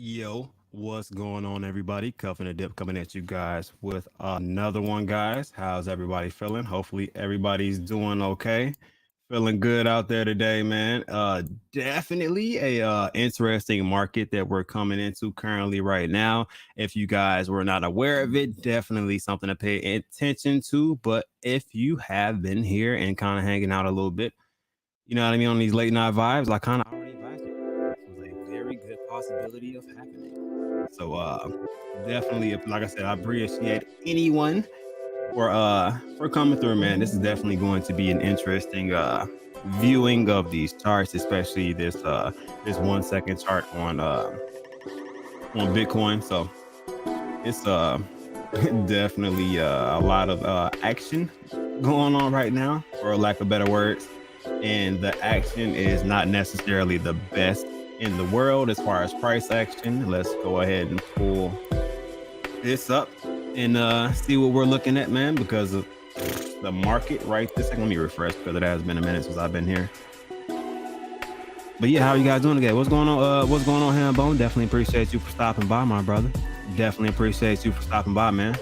Yo, what's going on, everybody? Cuffing a Dip coming at you guys with another one, guys. How's everybody feeling? Hopefully, everybody's doing okay. Feeling good out there today, man. Definitely a interesting market that we're coming into currently right now. If you guys were not aware of it, definitely something to pay attention to. But if you have been here and kind of hanging out a little bit, you know what I mean, on these late night vibes, I kind of already advised you. This was a very good possibility of happening. So definitely, like I said, I appreciate anyone for coming through, man. This is definitely going to be an interesting viewing of these charts, especially this 1 second chart on Bitcoin. So it's definitely a lot of action going on right now, for lack of better words. And the action is not necessarily the best in the world as far as price action. Let's go ahead and pull this up and see what we're looking at, man, because of the market right this second. Let me refresh because it has been a minute since I've been here. But yeah, how are you guys doing today? What's going on? What's going on, Hambone? Definitely appreciate you for stopping by, my brother. Definitely appreciate you for stopping by, man.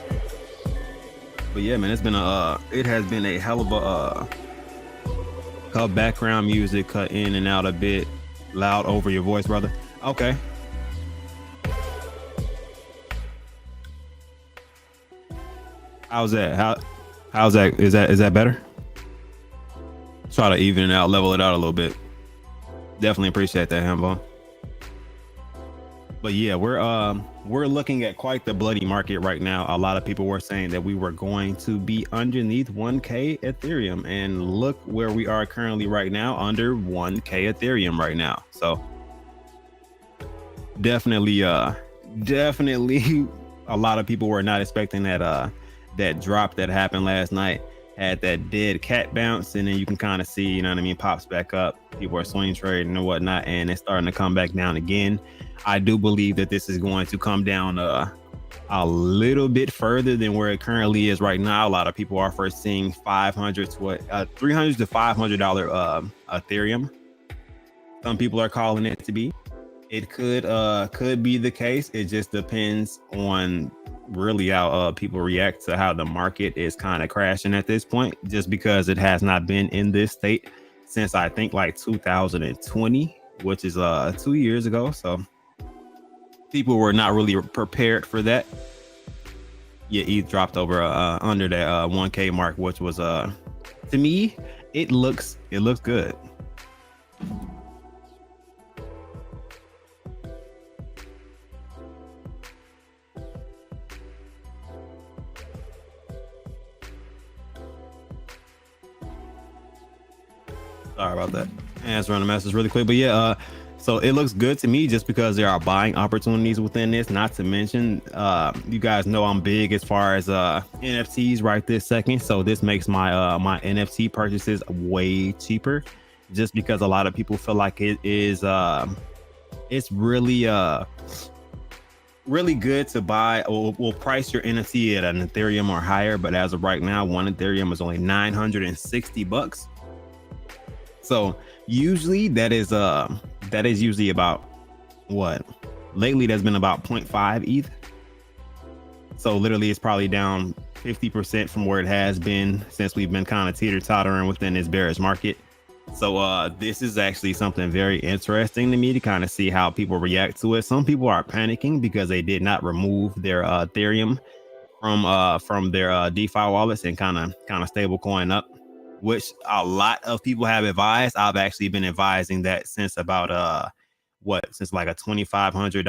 But yeah, man, it has been a hell of a cut background music, cut in and out a bit, loud over your voice, brother. Okay. How's that? How's that? Is that better? Try to even it out, level it out a little bit. Definitely appreciate that, Hambone. But yeah, we're looking at quite the bloody market right now. A lot of people were saying that we were going to be underneath 1K Ethereum, and look where we are currently right now, under 1K Ethereum right now. So definitely a lot of people were not expecting that drop that happened last night. Had that dead cat bounce, and then you can kind of see, you know what I mean, pops back up. People are swing trading and whatnot, and it's starting to come back down again. I do believe that this is going to come down a little bit further than where it currently is right now. A lot of people are first seeing $500 to $300 to $500 Ethereum. Some people are calling it to be. It could be the case. It just depends on really how people react to how the market is kind of crashing at this point, just because it has not been in this state since I think like 2020, which is 2 years ago. So people were not really prepared for that. Yeah, ETH dropped over under that 1K mark, which was to me, it looks good. Sorry about that. Answering the message really quick, but yeah, so it looks good to me just because there are buying opportunities within this. Not to mention, you guys know I'm big as far as NFTs right this second, so this makes my my NFT purchases way cheaper, just because a lot of people feel like it is it's really good to buy or will price your NFT at an Ethereum or higher, but as of right now, one Ethereum is only $960. So usually that is usually about what? Lately that's been about 0.5 ETH. So literally it's probably down 50% from where it has been since we've been kind of teeter-tottering within this bearish market. So this is actually something very interesting to me to kind of see how people react to it. Some people are panicking because they did not remove their Ethereum from their DeFi wallets and kind of stable coin up, which a lot of people have advised. I've actually been advising that since about since like a $2,500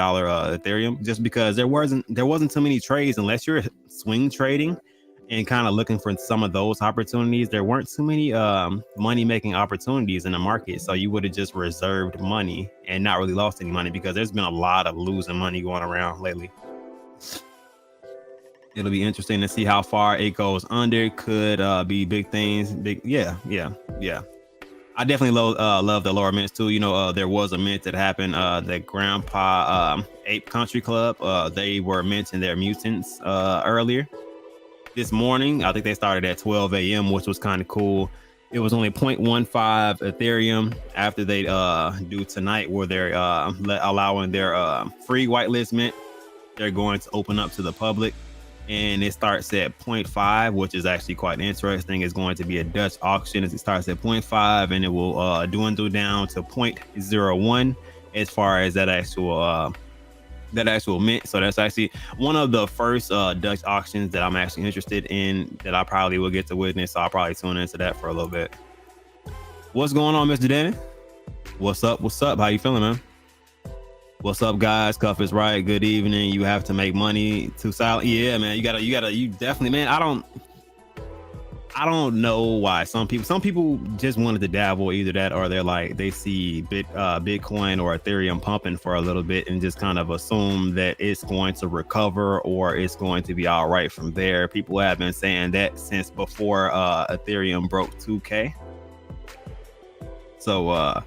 Ethereum, just because there wasn't too many trades unless you're swing trading and kind of looking for some of those opportunities. There weren't too many money making opportunities in the market, so you would have just reserved money and not really lost any money, because there's been a lot of losing money going around lately. It'll be interesting to see how far it goes under. Could be big things. Yeah. I definitely love the lower mints too. You know, there was a mint that happened. That Grandpa Ape Country Club. They were minting their mutants earlier this morning. I think they started at 12 a.m., which was kind of cool. It was only 0.15 Ethereum after they do tonight, where they're allowing their free whitelist mint. They're going to open up to the public, and it starts at 0.5, which is actually quite interesting. It's going to be a Dutch auction as it starts at 0.5, and it will dwindle down to 0.01 as far as that actual mint. So that's actually one of the first Dutch auctions that I'm actually interested in, that I probably will get to witness. So I'll probably tune into that for a little bit. What's going on, Mr. Danny? What's up? What's up? How you feeling, man? What's up, guys? Cuff is right. Good evening. You have to make money to sell. Yeah, man. You definitely, man. I don't know why some people just wanted to dabble, either that or they see Bitcoin or Ethereum pumping for a little bit and just kind of assume that it's going to recover or it's going to be all right from there. People have been saying that since before Ethereum broke 2K. So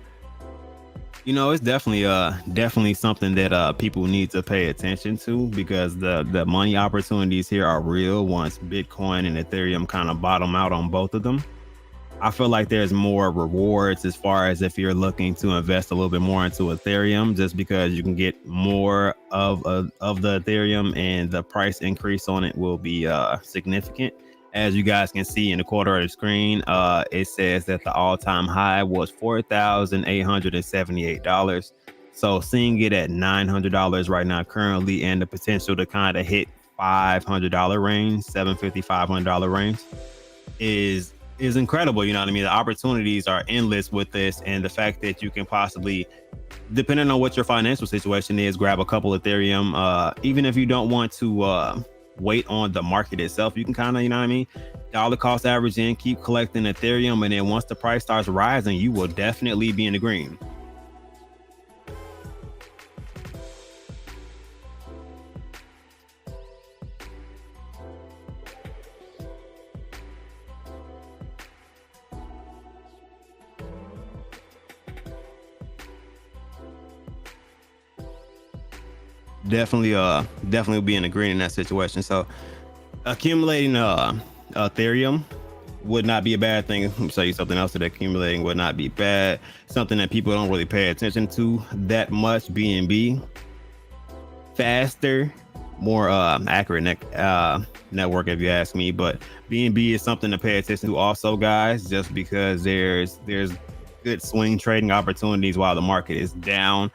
it's definitely something that people need to pay attention to, because the money opportunities here are real once Bitcoin and Ethereum kind of bottom out on both of them. I feel like there's more rewards as far as if you're looking to invest a little bit more into Ethereum, just because you can get more of the Ethereum and the price increase on it will be significant. As you guys can see in the corner of the screen, it says that the all-time high was $4,878. So seeing it at $900 right now currently, and the potential to kind of hit $500 range, $750, $500 range is incredible. You know what I mean? The opportunities are endless with this, and the fact that you can possibly, depending on what your financial situation is, grab a couple Ethereum. Even if you don't want to wait on the market itself, you can kind of, dollar cost average in, keep collecting Ethereum, and then once the price starts rising, you will definitely be in the green. Definitely be in the green in that situation. So accumulating Ethereum would not be a bad thing. Let me show you something else that accumulating would not be bad. Something that people don't really pay attention to that much. BNB, faster, more accurate network, if you ask me. But BNB is something to pay attention to also, guys, just because there's good swing trading opportunities while the market is down.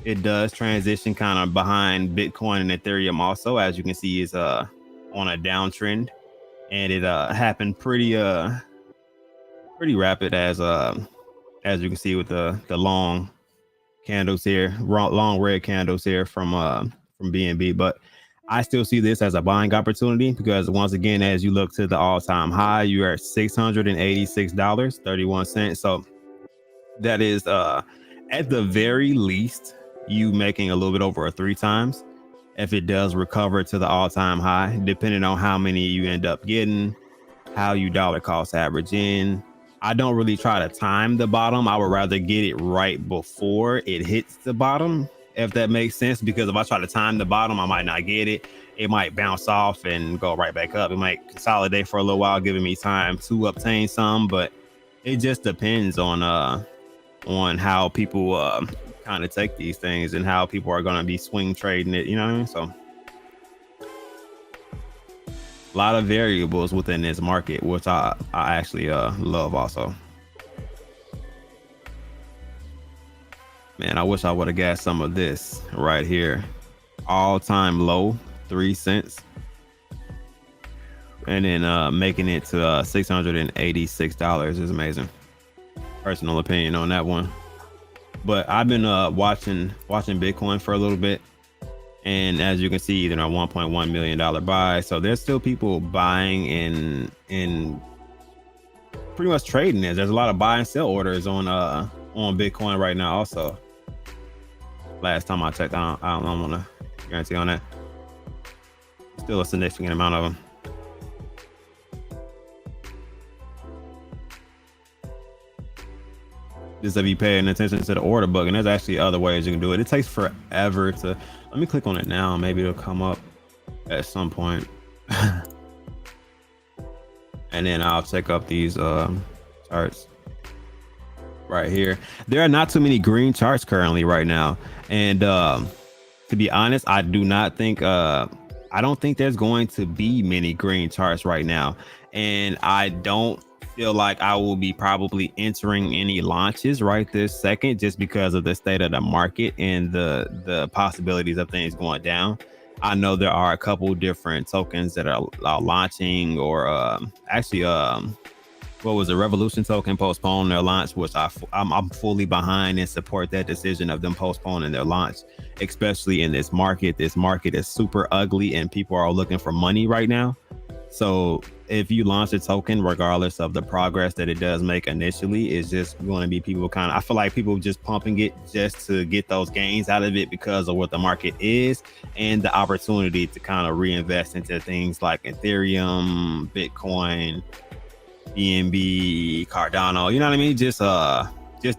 It does transition kind of behind Bitcoin and Ethereum also, as you can see, is on a downtrend, and it happened pretty rapid, as you can see with the long candles here, long red candles here from BNB. But I still see this as a buying opportunity, because once again, as you look to the all-time high, you are at $686.31. So that is at the very least you making a little bit over 3 times if it does recover to the all-time high, depending on how many you end up getting, how you dollar cost average in. I don't really try to time the bottom. I would rather get it right before it hits the bottom, if that makes sense, because if I try to time the bottom, I might not get it. It might bounce off and go right back up. It might consolidate for a little while, giving me time to obtain some, but it just depends on how people kind of take these things and how people are going to be swing trading it, you know what I mean? So a lot of variables within this market, which I actually love also. Man, I wish I would have got some of this right here. All-time low, 3 cents. And then making it to $686 is amazing. Personal opinion on that one. But I've been watching Bitcoin for a little bit, and as you can see, they're a $1.1 million buy. So there's still people buying and pretty much trading it. There's a lot of buy and sell orders on Bitcoin right now also. Last time I checked, I don't want to guarantee on that. Still a significant amount of them. Just if you paying attention to the order book, and there's actually other ways you can do it. It takes forever to, let me click on it now. Maybe it'll come up at some point. And then I'll check up these charts right here. There are not too many green charts currently right now. And to be honest, I do not think I don't think there's going to be many green charts right now. And I don't feel like I will be probably entering any launches right this second, just because of the state of the market and the possibilities of things going down. I know there are a couple different tokens that are launching, or actually what was a Revolution token postponed their launch, which I'm fully behind and support that decision of them postponing their launch, especially in this market. This market is super ugly and people are looking for money right now. So if you launch a token, regardless of the progress that it does make initially, it's just going to be people kind of, I feel like people just pumping it just to get those gains out of it because of what the market is, and the opportunity to kind of reinvest into things like Ethereum, Bitcoin, BNB, Cardano, you know what I mean? Just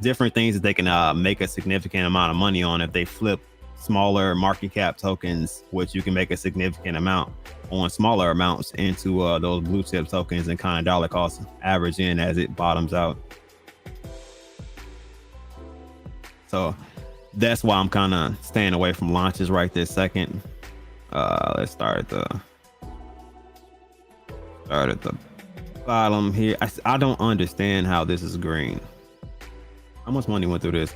different things that they can make a significant amount of money on if they flip smaller market cap tokens, which you can make a significant amount on smaller amounts into those blue chip tokens, and kind of dollar cost average in as it bottoms out. So that's why I'm kind of staying away from launches right this second. Let's start at the bottom here. I don't understand how this is green. How much money went through this?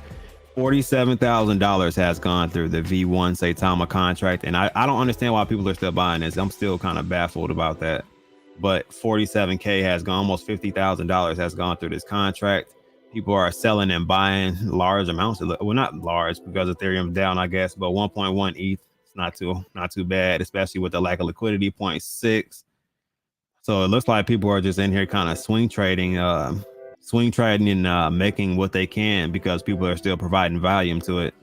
$47,000 has gone through the V1 Saitama contract, and I don't understand why people are still buying this. I'm still kind of baffled about that. But 47K has gone, almost $50,000 has gone through this contract. People are selling and buying large amounts of, well, not large because Ethereum's down, I guess, but 1.1 ETH, it's not too bad, especially with the lack of liquidity, 0.6. So it looks like people are just in here kind of swing trading and making what they can, because people are still providing volume to it,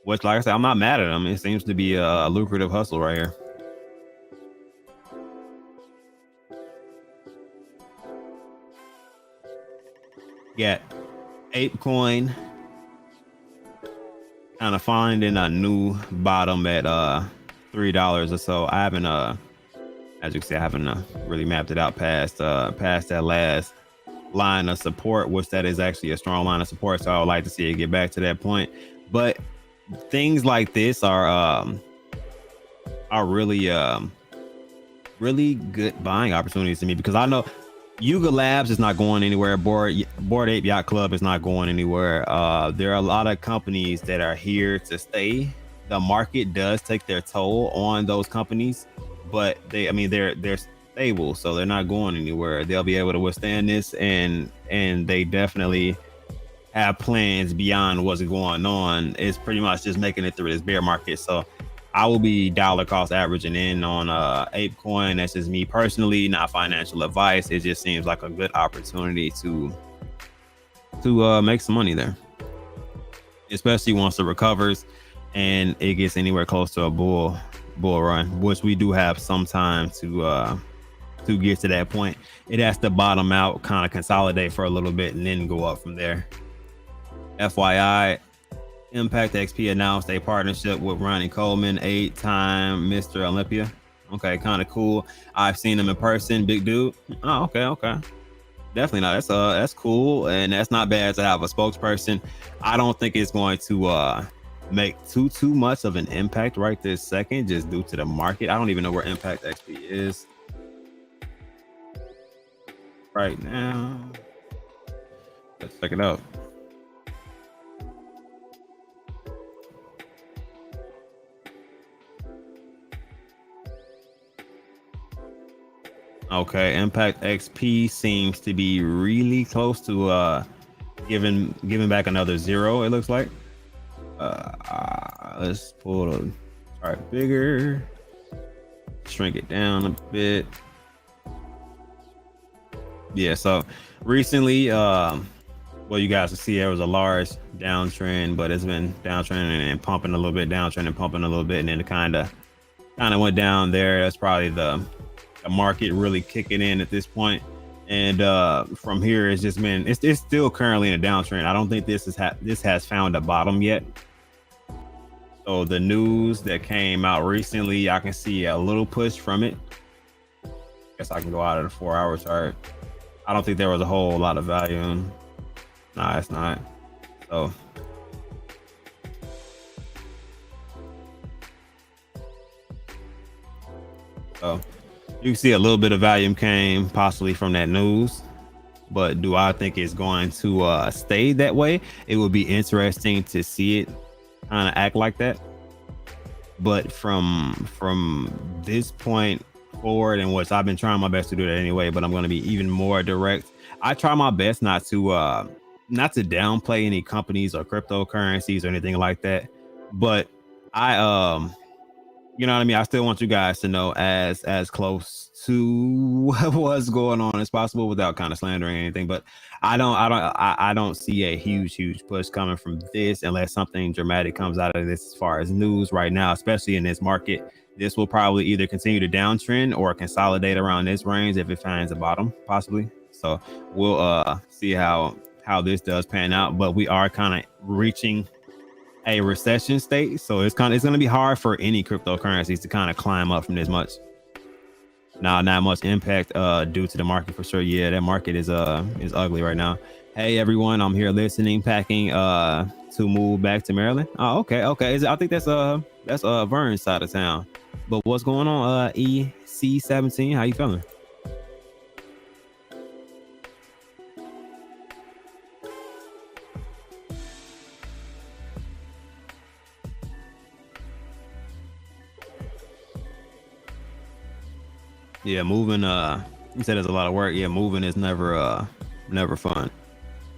which, like I said, I'm not mad at them. It seems to be a lucrative hustle right here. Got Apecoin kind of finding a new bottom at $3 or so. I haven't as you can see, I haven't really mapped it out past that last line of support, which that is actually a strong line of support. So I would like to see it get back to that point. But things like this are really really good buying opportunities to me, because I know Yuga Labs is not going anywhere. Bored Ape Yacht Club is not going anywhere. There are a lot of companies that are here to stay. The market does take their toll on those companies, but they're stable, so they're not going anywhere. They'll be able to withstand this, and they definitely have plans beyond what's going on. It's pretty much just making it through this bear market. So I will be dollar cost averaging in on Apecoin. That's just me personally, not financial advice. It just seems like a good opportunity to make some money there, especially once it recovers and it gets anywhere close to a bull run, which we do have some time to get to that point. It has to bottom out, kind of consolidate for a little bit, and then go up from there. FYI, ImpactXP announced a partnership with Ronnie Coleman, 8-time Mr. Olympia. Okay, kind of cool. I've seen him in person, big dude. Oh, okay. Definitely not. That's cool, and that's not bad to have a spokesperson. I don't think it's going to make too much of an impact right this second, just due to the market. I don't even know where ImpactXP is right now. Let's check it out. Okay, ImpactXP seems to be really close to giving back another 0, it looks like. Let's pull the chart bigger, shrink it down a bit. Yeah, so recently, well, you guys can see there was a large downtrend, but it's been downtrending and pumping a little bit, downtrend and pumping a little bit, and then it kind of went down there. That's probably the market really kicking in at this point. And from here, it's just been, it's still currently in a downtrend. I don't think this has found a bottom yet. So the news that came out recently, I can see a little push from it. guess I can go out of the 4-hour chart. I don't think there was a whole lot of value. Nah, it's not. So you can see a little bit of volume came possibly from that news, but do I think it's going to stay that way? It would be interesting to see it kind of act like that. But from this point forward, and which I've been trying my best to do that anyway, but I'm going to be even more direct. I try my best not to downplay any companies or cryptocurrencies or anything like that, but I you know what I mean? I still want you guys to know as close to what's going on as possible without kind of slandering anything. But I don't see a huge push coming from this unless something dramatic comes out of this as far as news right now, especially in this market. This will probably either continue to downtrend or consolidate around this range if it finds a bottom, possibly. So we'll see how this does pan out. But we are kind of reaching a recession state, so it's going to be hard for any cryptocurrencies to kind of climb up from this much. Now, not much impact due to the market for sure. Yeah, that market is ugly right now. Hey everyone, I'm here listening, packing to move back to Maryland. Oh, okay. I think that's Vern's side of town. But what's going on, EC17? How you feeling? Yeah, moving. You said there's a lot of work. Yeah, moving is never fun.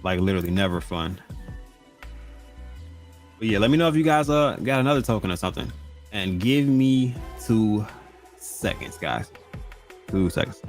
Like literally never fun. But yeah, let me know if you guys got another token or something, and give me 2 seconds, guys. 2 seconds.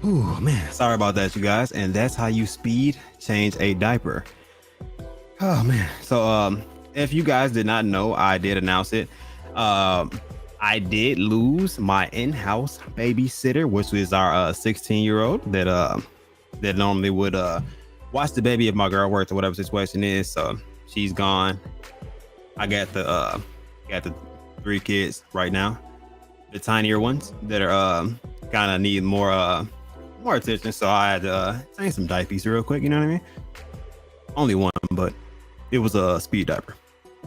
Ooh, man, sorry about that, you guys. And that's how you speed change a diaper. Oh man. So if you guys did not know, I did announce it. I did lose my in-house babysitter, which is our 16-year-old that normally would watch the baby if my girl worked or whatever situation is. So she's gone. I got the 3 kids right now, the tinier ones that are kind of need more attention. So I had to change some diapers real quick. You know what I mean? Only one, but it was a speed diaper.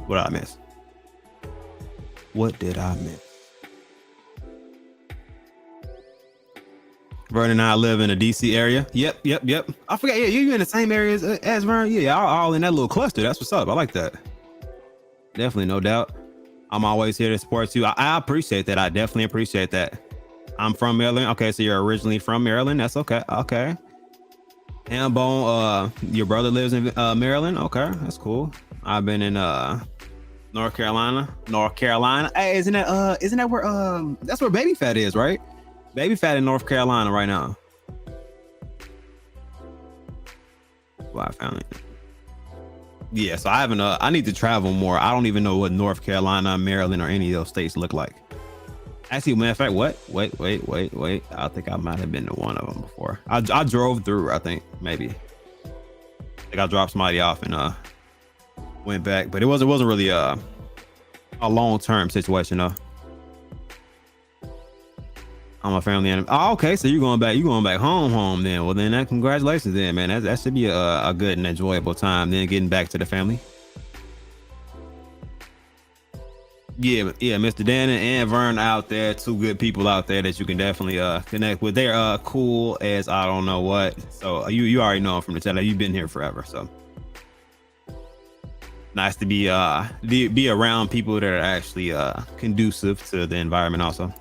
What did I miss? What did I miss? Vernon and I live in a DC area. Yep. I forgot. Yeah, you in the same area as Vernon. Yeah, all in that little cluster. That's what's up. I like that. Definitely, no doubt. I'm always here to support you. I appreciate that. I definitely appreciate that. I'm from Maryland. Okay, so you're originally from Maryland. That's okay. Okay. Hambone, your brother lives in Maryland. Okay, that's cool. I've been in North Carolina. Hey, isn't that where that's where Baby Fat is, right? Baby Fat in North Carolina right now. Well, I found it. Yeah, so I haven't I need to travel more. I don't even know what North Carolina, Maryland, or any of those states look like. Actually, matter of fact, what? Wait. I think I might have been to one of them before. I drove through, I think, maybe. I think I dropped somebody off and went back, but it wasn't really a long-term situation though. I'm a family animal. Oh, okay, so you're going back home then. Well, then congratulations then, man. That should be a good and enjoyable time then, getting back to the family. Yeah, Mr. Dan and Vern out there, 2 good people out there that you can definitely connect with. They're cool as I don't know what. So you already know them from the channel. You've been here forever, so nice to be around people that are actually conducive to the environment. Also,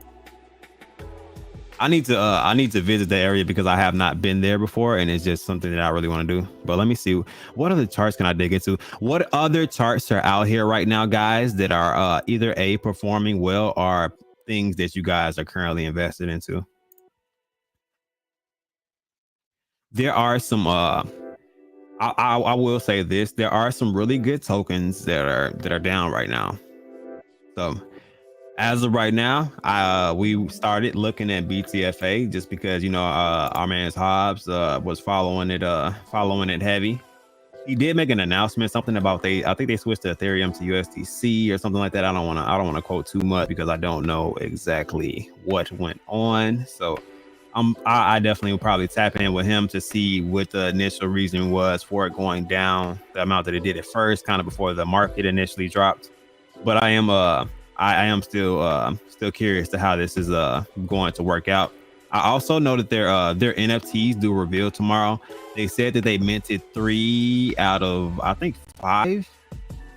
I need to visit the area because I have not been there before, and it's just something that I really want to do. But let me see, what other charts can I dig into? What other charts are out here right now, guys, that are either performing well or things that you guys are currently invested into? There are some I will say this, there are some really good tokens that are down right now. So as of right now, we started looking at BTFA just because, you know, our man's Hobbs was following it heavy. He did make an announcement, something about I think they switched to Ethereum to USDC or something like that. I don't want to quote too much because I don't know exactly what went on. So I definitely will probably tap in with him to see what the initial reason was for it going down, the amount that it did at first, kind of before the market initially dropped. But I am still curious to how this is going to work out. I also know that their NFTs do reveal tomorrow. They said that they minted 3 out of, I think, 5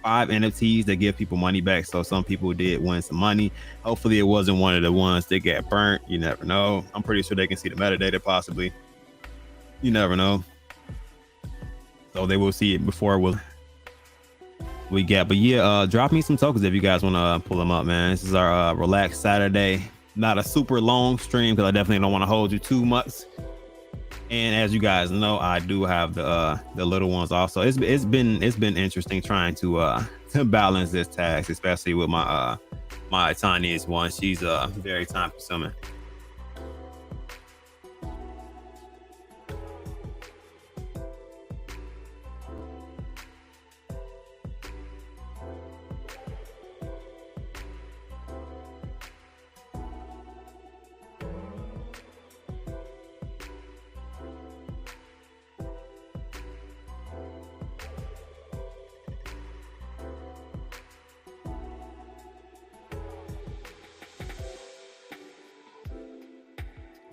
NFTs that give people money back. So some people did win some money. Hopefully it wasn't one of the ones that got burnt. You never know. I'm pretty sure they can see the metadata possibly. You never know. So they will see it before we get. But yeah, drop me some tokens if you guys want to pull them up, man. This is our relaxed Saturday. Not a super long stream because I definitely don't want to hold you too much. And as you guys know, I do have the little ones also. It's been interesting trying to balance this task, especially with my my tiniest one. She's very time consuming.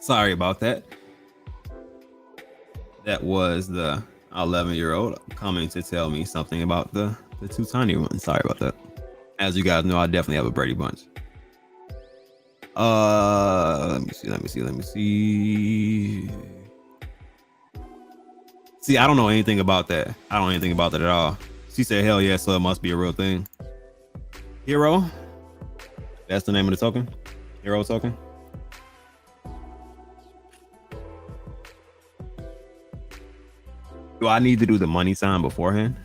Sorry about that. That was the 11-year-old coming to tell me something about the 2 tiny ones. Sorry about that. As you guys know, I definitely have a Brady Bunch. Let me see. See, I don't know anything about that. I don't know anything about that at all. She said, hell yeah, so it must be a real thing. Hero. That's the name of the token. Hero token. Do I need to do the money sign beforehand?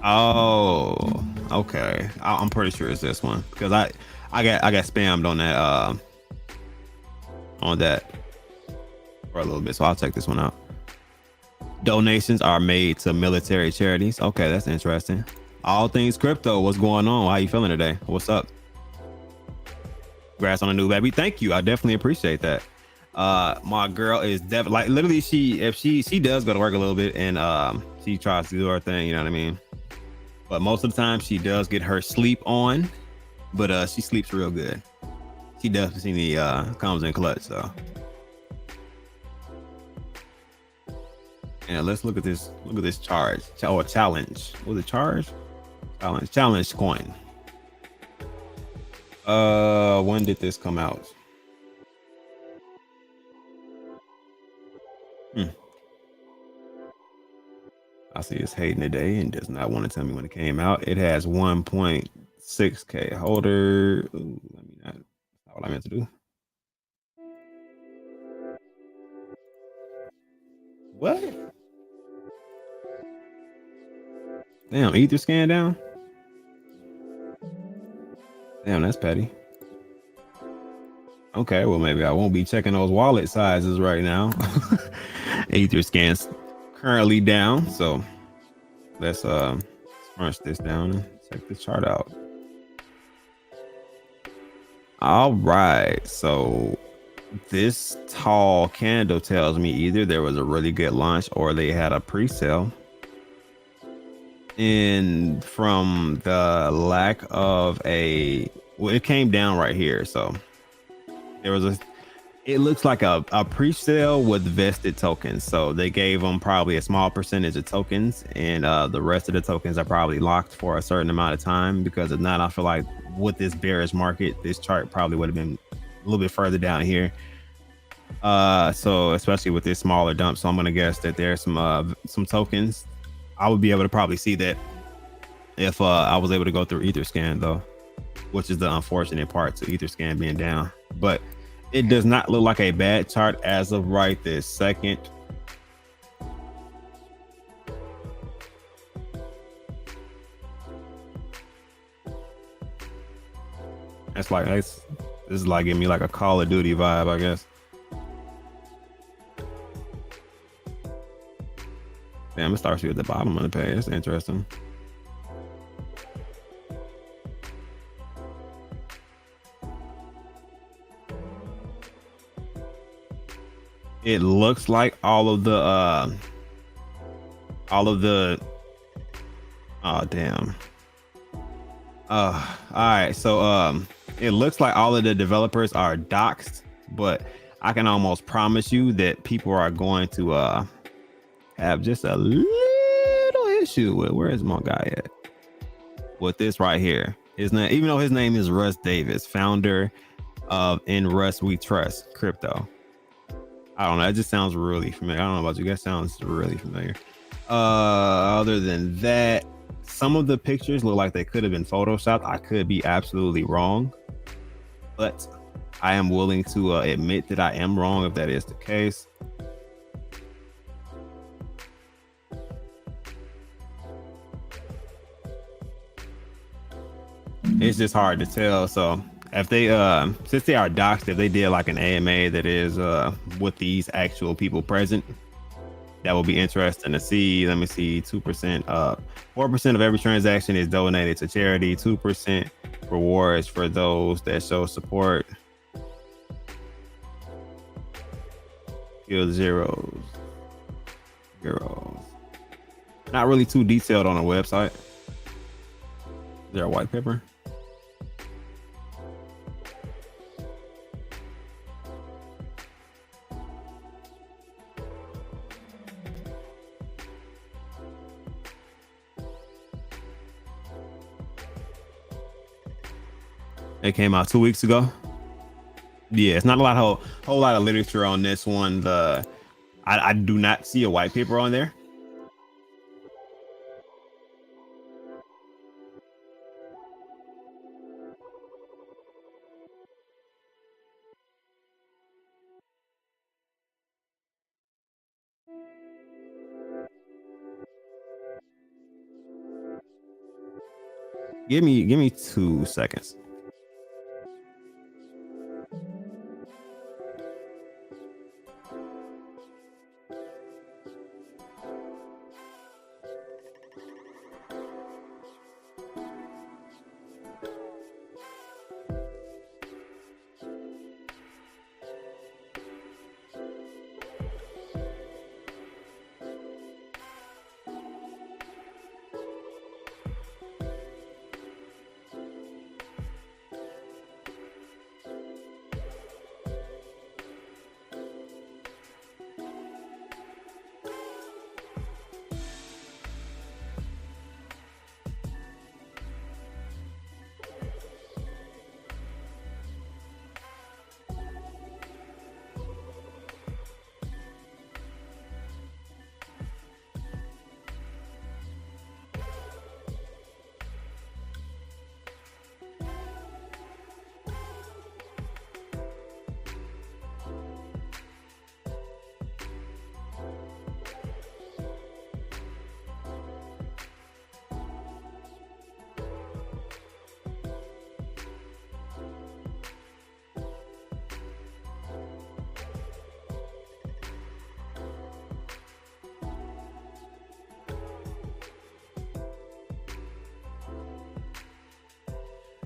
Oh, okay. I'm pretty sure it's this one because I got spammed on that for a little bit, so I'll check this one out. Donations are made to military charities. Okay, that's interesting. All things crypto. What's going on? How you feeling today? What's up? Congrats on a new baby. Thank you. I definitely appreciate that. My girl is definitely like literally if she does go to work a little bit and she tries to do her thing, you know what I mean? But most of the time she does get her sleep on, but she sleeps real good. She definitely comes in clutch, so. Yeah, let's look at this. Look at this charge or challenge. Was it charge? Challenge coin. When did this come out? I see it's hating today and does not want to tell me when it came out. It has 1.6K holder. Ooh, let me not. That's not what I meant to do. What? Damn, Etherscan down. Damn, that's petty. Okay, well maybe I won't be checking those wallet sizes right now. Etherscan's currently down, so let's crunch this down and check the chart out. All right, so this tall candle tells me either there was a really good launch or they had a pre-sale. And from the lack of well, it came down right here, so there was it looks like a pre-sale with vested tokens. So they gave them probably a small percentage of tokens, and the rest of the tokens are probably locked for a certain amount of time, because if not, I feel like with this bearish market, this chart probably would have been a little bit further down here. So especially with this smaller dump, so I'm gonna guess that there's some tokens. I would be able to probably see that if I was able to go through Etherscan though, which is the unfortunate part to Etherscan being down. But it does not look like a bad chart as of right this second. That's like this is like giving me like a Call of Duty vibe, I guess. Damn, it starts you at the bottom of the page. That's interesting. It looks like all of the oh damn. All right, so it looks like all of the developers are doxxed, but I can almost promise you that people are going to have just a little issue with, where is my guy at, with this right here. His name, even though his name is Russ Davis, founder of In Russ We Trust Crypto. I don't know, it just sounds really familiar. I don't know about you guys, sounds really familiar. Other than that, some of the pictures look like they could have been photoshopped. I could be absolutely wrong, but I am willing to admit that I am wrong if that is the case. It's just hard to tell. So if they since they are doxxed, if they did like an AMA that is with these actual people present, that will be interesting to see. Let me see, 2%, 4% of every transaction is donated to charity, 2% rewards for those that show support. Kill zeros. Not really too detailed on the website. Is there a white paper? It came out 2 weeks ago. Yeah, it's not a whole lot of literature on this one. I do not see a white paper on there. Give me 2 seconds.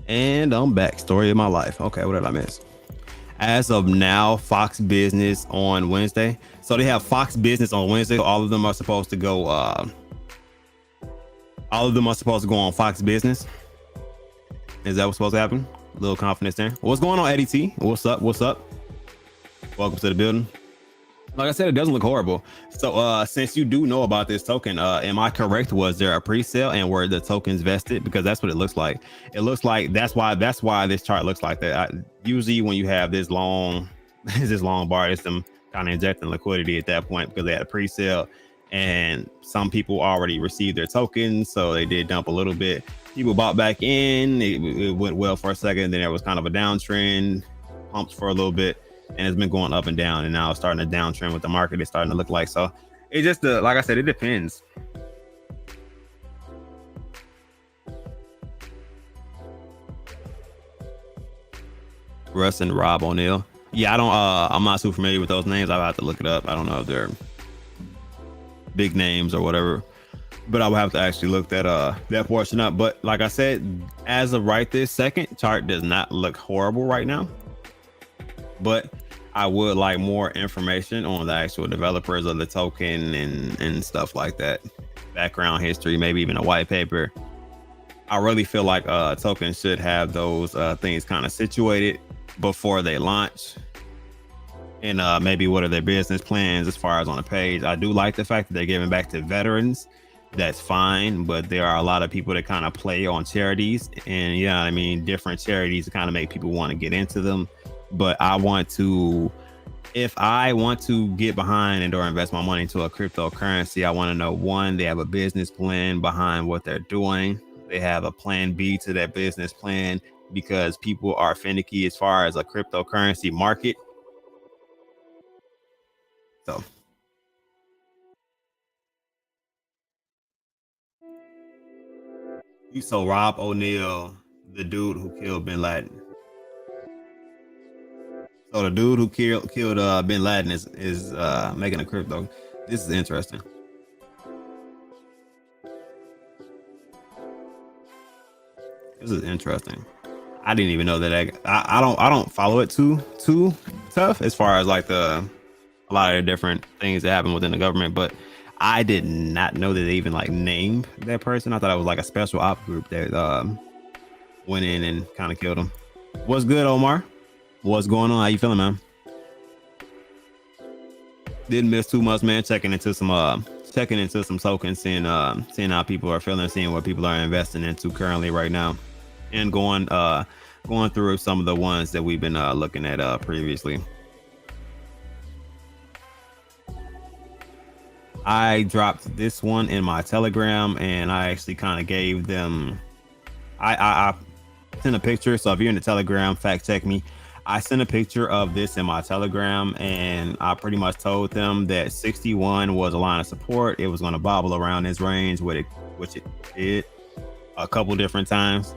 And I'm back. Story of my life. Okay, what did I miss? As of now, Fox Business on Wednesday. So they have Fox Business on Wednesday. All of them are supposed to go. All of them are supposed to go on Fox Business. Is that what's supposed to happen? A little confidence there. What's going on, Eddie T? What's up? What's up? Welcome to the building. Like I said, it doesn't look horrible. So since you do know about this token, am I correct? Was there a pre-sale and were the tokens vested? Because that's what it looks like. It looks like that's why this chart looks like that. Usually when you have this long bar, it's them kind of injecting liquidity at that point because they had a pre-sale and some people already received their tokens, so they did dump a little bit. People bought back in. It went well for a second. Then there was kind of a downtrend, pumps for a little bit. And it's been going up and down, and now it's starting to downtrend with the market. It's starting to look like so. It just like I said, it depends. Russ and Rob O'Neill. Yeah, I'm not too familiar with those names. I'll have to look it up. I don't know if they're big names or whatever, but I will have to actually look that portion up. But like I said, as of right this second, chart does not look horrible right now. But I would like more information on the actual developers of the token and stuff like that. Background history, maybe even a white paper. I really feel like tokens should have those things kind of situated before they launch. And maybe what are their business plans as far as on the page. I do like the fact that they're giving back to veterans. That's fine, but there are a lot of people that kind of play on charities, and you know what I mean, different charities to kind of make people want to get into them. But if I want to get behind and or invest my money into a cryptocurrency, I want to know, one, they have a business plan behind what they're doing. They have a plan B to that business plan, because people are finicky as far as a cryptocurrency market. So Rob O'Neill, the dude who killed Bin Laden. So the dude who killed Bin Laden is making a crypto. This is interesting. This is interesting. I didn't even know that. I don't follow it too tough as far as like a lot of different things that happen within the government, but I did not know that they even like named that person. I thought it was like a special op group that went in and kind of killed him. What's good, Omar? What's going on? How you feeling, man? Didn't miss too much, man. Checking into some tokens, seeing how people are feeling, seeing what people are investing into currently right now, and going through some of the ones that we've been looking at previously. I dropped this one in my Telegram, and I actually kind of gave them. I sent a picture. So if you're in the Telegram, fact check me. I sent a picture of this in my Telegram, and I pretty much told them that 61 was a line of support. It was going to bobble around this range, which it did. a couple different times.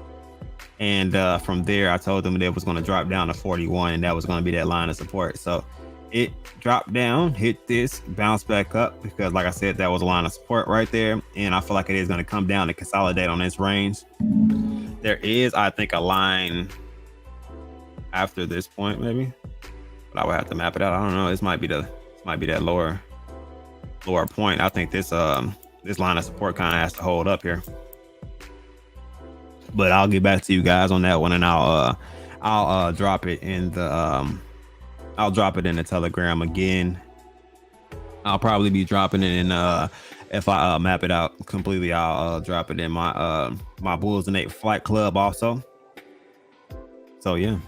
And from there, I told them that it was going to drop down to 41, and that was going to be that line of support. So it dropped down, hit this, bounced back up, because like I said, that was a line of support right there. And I feel like it is going to come down and consolidate on this range. There is, I think, a line after this point, maybe, but I would have to map it out. I don't know. This might be that lower point. I think this line of support kind of has to hold up here. But I'll get back to you guys on that one, and I'll drop it in the Telegram again. I'll probably be dropping it in if I map it out completely. I'll drop it in my my Bulls and 8 Flight Club also. So yeah,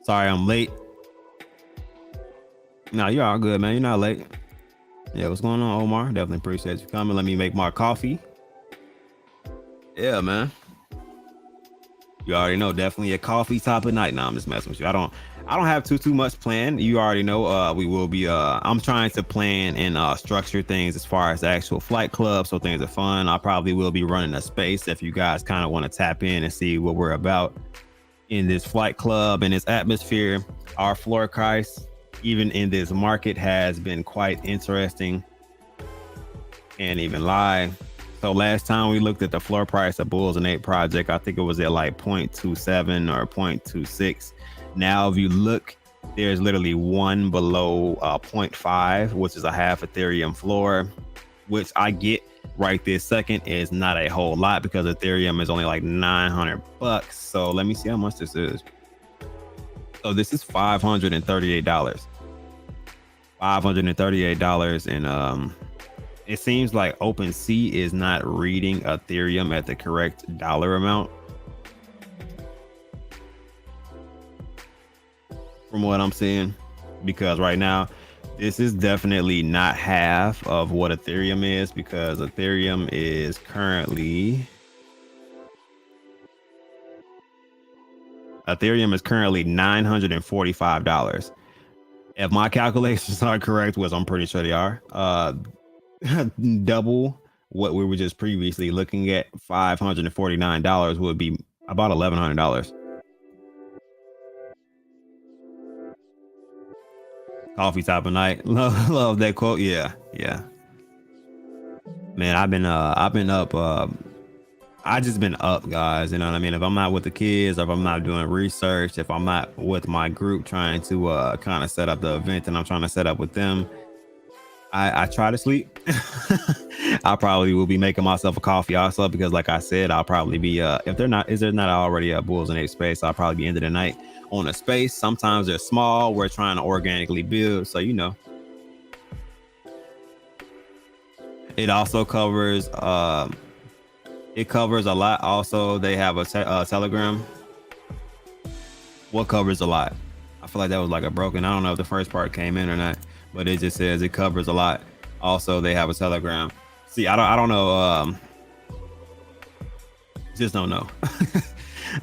sorry I'm late. No, you're all good, man. You're not late. Yeah, what's going on, Omar? Definitely appreciate you coming. Let me make my coffee. Yeah, man. You already know, definitely a coffee top of night. Now I'm just messing with you. I don't have too much planned. You already know we will be I'm trying to plan and structure things as far as the actual flight club, so things are fun. I probably will be running a space if you guys kind of want to tap in and see what we're about in this flight club and this atmosphere. Our floor price, even in this market, has been quite interesting and even live. So last time we looked at the floor price of Bulls and 8 project, I think it was at like 0.27 or 0.26. Now, if you look, there's literally one below 0.5, which is a half Ethereum floor, which I get right this second is not a whole lot because Ethereum is only like $900. So let me see how much this is. So this is $538. $538, and it seems like OpenSea is not reading Ethereum at the correct dollar amount, from what I'm seeing, because right now this is definitely not half of what Ethereum is, because Ethereum is currently $945. If my calculations are correct, which I'm pretty sure they are, double what we were just previously looking at, $549 would be about $1,100. Coffee top of night. Love that quote. Yeah. Man, I've been up. I just been up, guys. You know what I mean? If I'm not with the kids, if I'm not doing research, if I'm not with my group trying to kind of set up the event and I'm trying to set up with them, I try to sleep. I probably will be making myself a coffee also, because like I said, I'll probably be if there not already a Bulls and 8 space, I'll probably be ending the night on a space. Sometimes they're small. We're trying to organically build, so you know. It also covers a lot. Also, they have a Telegram. What covers a lot? I feel like that was like a broken. I don't know if the first part came in or not, but it just says it covers a lot. Also, they have a Telegram. See, I don't know. Just don't know.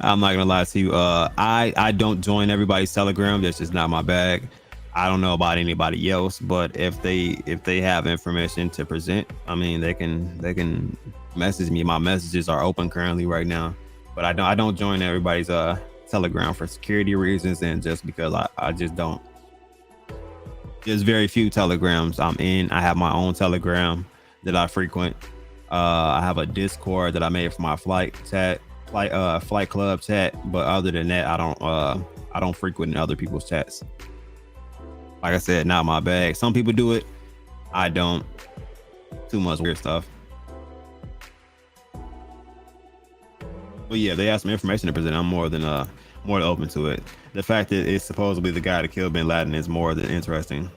I'm not gonna lie to you. I don't join everybody's Telegram. That's just not my bag. I don't know about anybody else, but if they have information to present, I mean, they can message me. My messages are open currently right now, but I don't join everybody's Telegram for security reasons, and just because I just don't. There's very few Telegrams I'm in. I have my own Telegram that I frequent. I have a Discord that I made for my flight club chat, but other than that, I don't frequent other people's chats. Like I said, not my bag. Some people do it. I don't. Too much weird stuff. But yeah, they have some information to present. I'm more than open to it. The fact that it's supposedly the guy that killed bin Laden is more than interesting.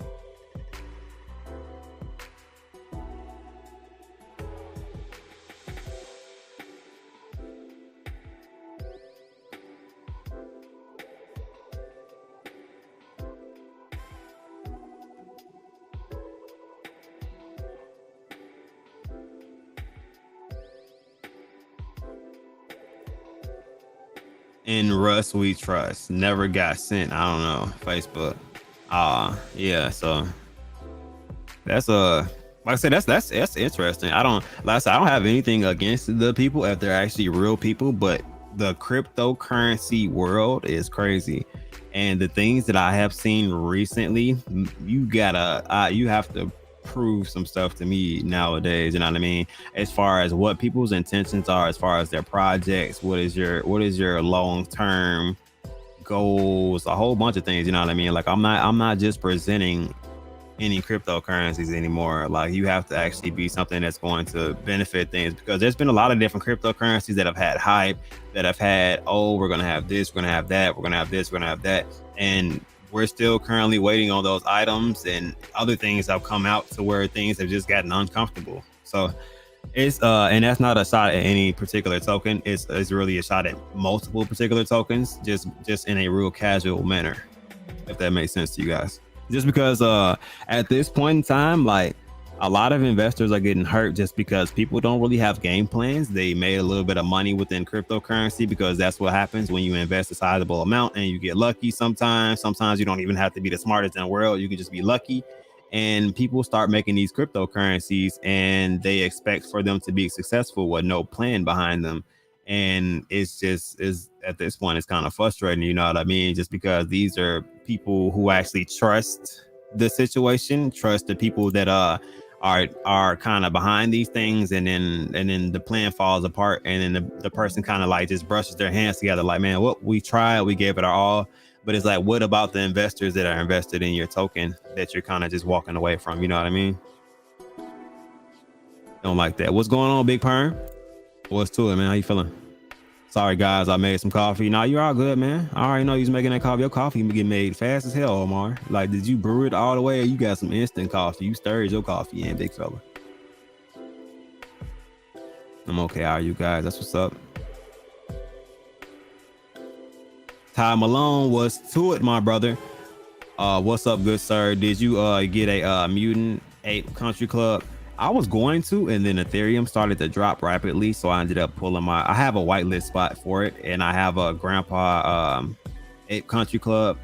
In Rust we trust. Never got sent. I don't know. Facebook. Yeah, so that's Like I said, that's interesting. Like I said, I don't have anything against the people if they're actually real people, but the cryptocurrency world is crazy. And the things that I have seen recently, you have to prove some stuff to me nowadays. You know what I mean? As far as what people's intentions are, as far as their projects, what is your long term goals, a whole bunch of things. You know what I mean? Like I'm not just presenting any cryptocurrencies anymore. Like you have to actually be something that's going to benefit things, because there's been a lot of different cryptocurrencies that have had hype, that have had, oh, we're going to have this, we're going to have that, we're going to have this, we're going to have that. And we're still currently waiting on those items, and other things have come out to where things have just gotten uncomfortable. So it's and that's not a shot at any particular token. It's really a shot at multiple particular tokens, just in a real casual manner, if that makes sense to you guys. Just because at this point in time, like a lot of investors are getting hurt just because people don't really have game plans. They made a little bit of money within cryptocurrency because that's what happens when you invest a sizable amount and you get lucky. Sometimes you don't even have to be the smartest in the world. You can just be lucky, and people start making these cryptocurrencies and they expect for them to be successful with no plan behind them. And it's just is at this point it's kind of frustrating, you know what I mean? Just because these are people who actually trust the situation, trust the people that are kind of behind these things, and then the plan falls apart, and then the person kind of like just brushes their hands together like, man, what, we tried, we gave it our all. But it's like, what about the investors that are invested in your token that you're kind of just walking away from? You know what I mean? Don't like that. What's going on, Big Perm? What's to it, man? How you feeling? Sorry, guys, I made some coffee. Nah, you're all good, man. I already know you was making that coffee. Your coffee get made fast as hell, Omar. Like, did you brew it all the way, or you got some instant coffee? You stirred your coffee in, big fella. I'm okay. How are you guys? That's what's up. Ty Malone, was to it, my brother. What's up, good sir? Did you get a Mutant Ape Country Club? I was going to, and then Ethereum started to drop rapidly, so I ended up pulling I have a whitelist spot for it, and I have a Grandpa Ape Country Club,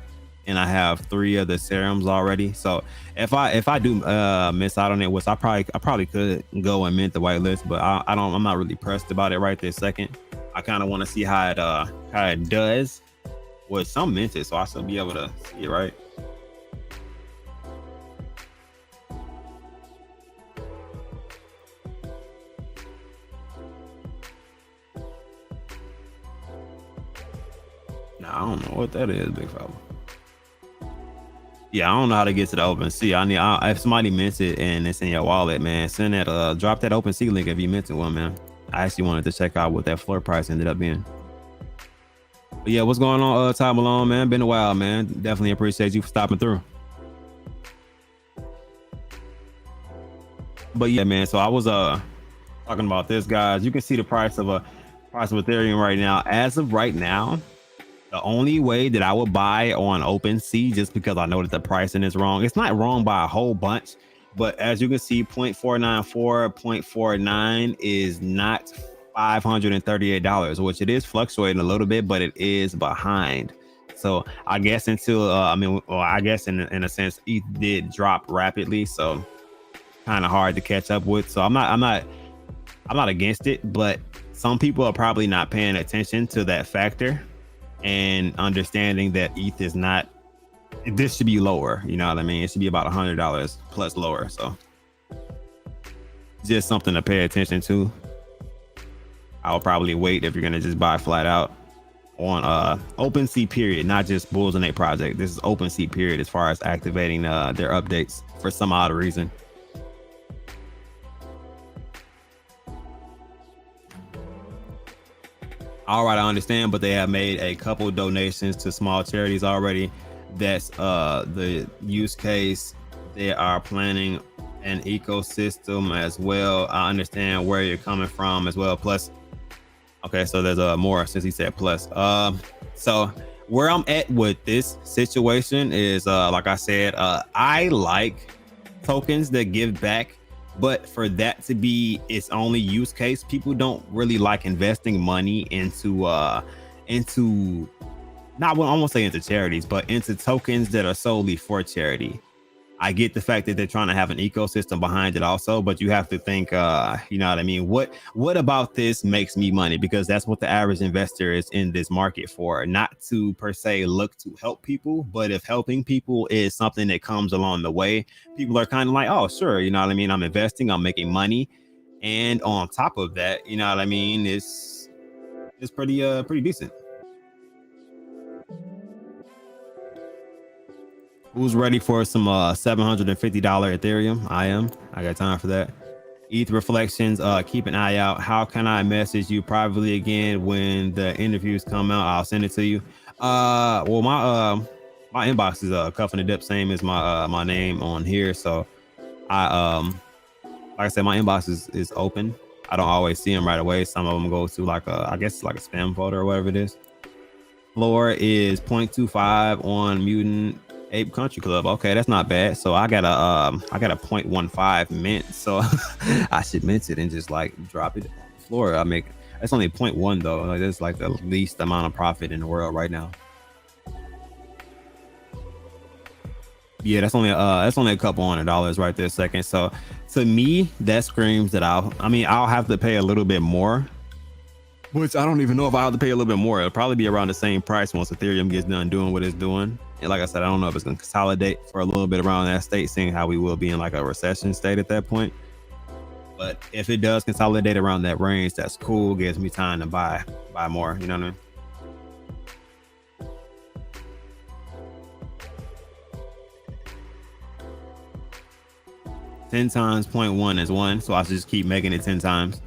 and I have 3 of the serums already. So if I do miss out on it, which I probably could go and mint the whitelist, but I'm not really pressed about it right this second. I kind of want to see how it does with some minted, so I should be able to see it, right? I don't know what that is, big fella. Yeah, I don't know how to get to the OpenSea. If somebody mints it and it's in your wallet, man, send that drop that OpenSea link if you minted one, man. I actually wanted to check out what that floor price ended up being. But yeah, what's going on, Ty Malone, man? Been a while, man. Definitely appreciate you for stopping through. But yeah, man, so I was talking about this, guys. You can see the price of Ethereum right now. As of right now, the only way that I would buy on OpenSea, just because I know that the pricing is wrong. It's not wrong by a whole bunch, but as you can see, 0.494, 0.49 is not $538, which it is fluctuating a little bit, but it is behind. So I guess until I guess in a sense, ETH did drop rapidly, so kind of hard to catch up with. So I'm not against it, but some people are probably not paying attention to that factor and understanding that ETH is not, this should be lower, you know what I mean? It should be about $100 plus lower. So just something to pay attention to. I'll probably wait if you're gonna just buy flat out on OpenSea period, not just Bulls and 8 project. This is OpenSea period as far as activating their updates for some odd reason. All right, I understand, but they have made a couple donations to small charities already. That's the use case. They are planning an ecosystem as well. I understand where you're coming from as well. Plus, okay, so there's more since he said plus. So where I'm at with this situation is, like I said, I like tokens that give back. But for that to be its only use case, people don't really like investing money into not, well, I won't say into charities, but into tokens that are solely for charity. I get the fact that they're trying to have an ecosystem behind it also, but you have to think, you know what I mean? What about this makes me money? Because that's what the average investor is in this market for, not to per se look to help people, but if helping people is something that comes along the way, people are kind of like, oh, sure, you know what I mean? I'm investing, I'm making money. And on top of that, you know what I mean? It's pretty decent. Who's ready for some $750 Ethereum? I am. I got time for that. ETH reflections. Keep an eye out. How can I message you privately again when the interviews come out? I'll send it to you. Well, my inbox is Cuff and the Dip, same as my name on here. So I like I said, my inbox is open. I don't always see them right away. Some of them go to like I guess like a spam folder or whatever it is. Floor is 0.25 on Mutant Ape Country Club. Okay, that's not bad. So I got a 0.15 mint. So I should mint it and just like drop it on the floor. That's only 0.1 though. Like, that's like the least amount of profit in the world right now. Yeah, that's only a couple $100 right there second. So to me, that screams that I'll have to pay a little bit more. Which I don't even know if I have to pay a little bit more. It'll probably be around the same price once Ethereum gets done doing what it's doing. And like I said, I don't know if it's going to consolidate for a little bit around that state, seeing how we will be in like a recession state at that point. But if it does consolidate around that range, that's cool. Gives me time to buy more. You know what I mean? Ten times 0.1 is 1, so I should just keep making it 10 times.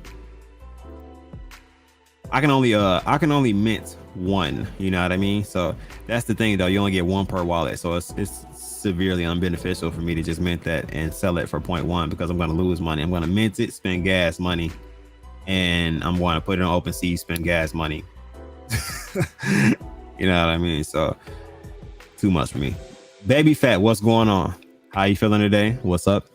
I can only mint 1, you know what I mean? So that's the thing though, you only get 1 per wallet. So it's severely unbeneficial for me to just mint that and sell it for 0.1 because I'm going to lose money. I'm going to mint it, spend gas money, and I'm going to put it on OpenSea, spend gas money. You know what I mean? So too much for me. Baby Fat, what's going on? How you feeling today? What's up?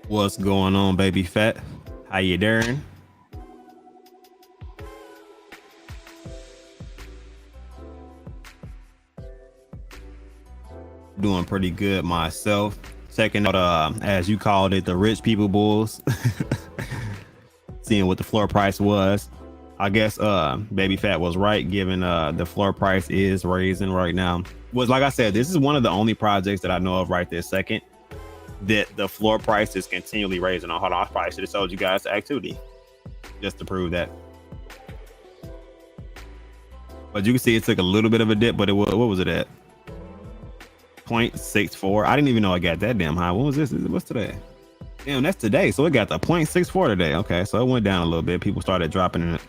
What's going on, Baby Fat? How you doing? Doing pretty good myself. Checking out, as you called it, the rich people bulls. Seeing what the floor price was. I guess Baby Fat was right, given the floor price is raising right now. Was like I said, this is one of the only projects that I know of right this second that the floor price is continually raising. Hold on, I probably should have told you guys the activity just to prove that. But you can see it took a little bit of a dip, but what was it at? 0.64. I didn't even know I got that damn high. What was this? What's today? Damn, that's today. So it got the 0.64 today. Okay, so it went down a little bit. People started dropping it.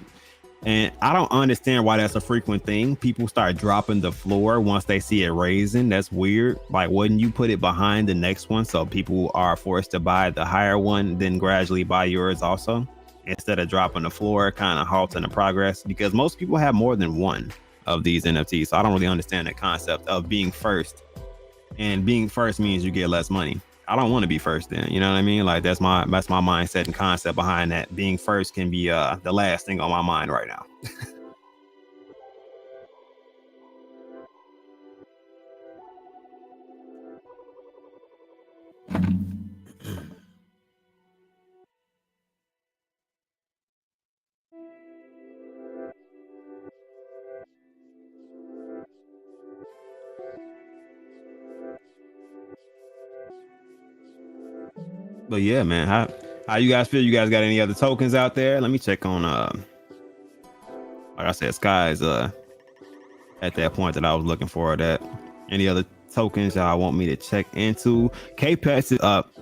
And I don't understand why that's a frequent thing. People start dropping the floor once they see it raising. That's weird. Like, wouldn't you put it behind the next one so people are forced to buy the higher one, then gradually buy yours also, instead of dropping the floor, kind of halting the progress? Because most people have more than one of these NFTs. So I don't really understand the concept of being first. And being first means you get less money. I don't want to be first then, you know what I mean? Like that's my mindset and concept behind that. Being first can be the last thing on my mind right now. But yeah, man, how you guys feel? You guys got any other tokens out there? Let me check on like I said, Sky is at that point that I was looking for. That any other tokens y'all want me to check into? Capex is up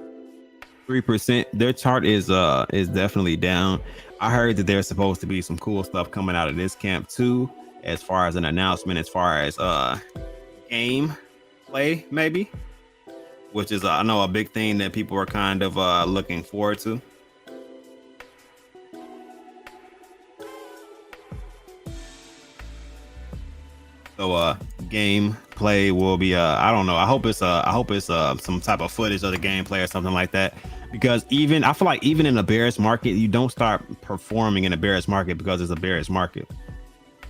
3%. Their chart is definitely down. I heard that there's supposed to be some cool stuff coming out of this camp too, as far as an announcement, as far as game play maybe, which is I know a big thing that people are kind of looking forward to. So gameplay will be I don't know. I hope it's some type of footage of the gameplay or something like that. because even I feel like even in a bearish market, you don't start performing in a bearish market because it's a bearish market.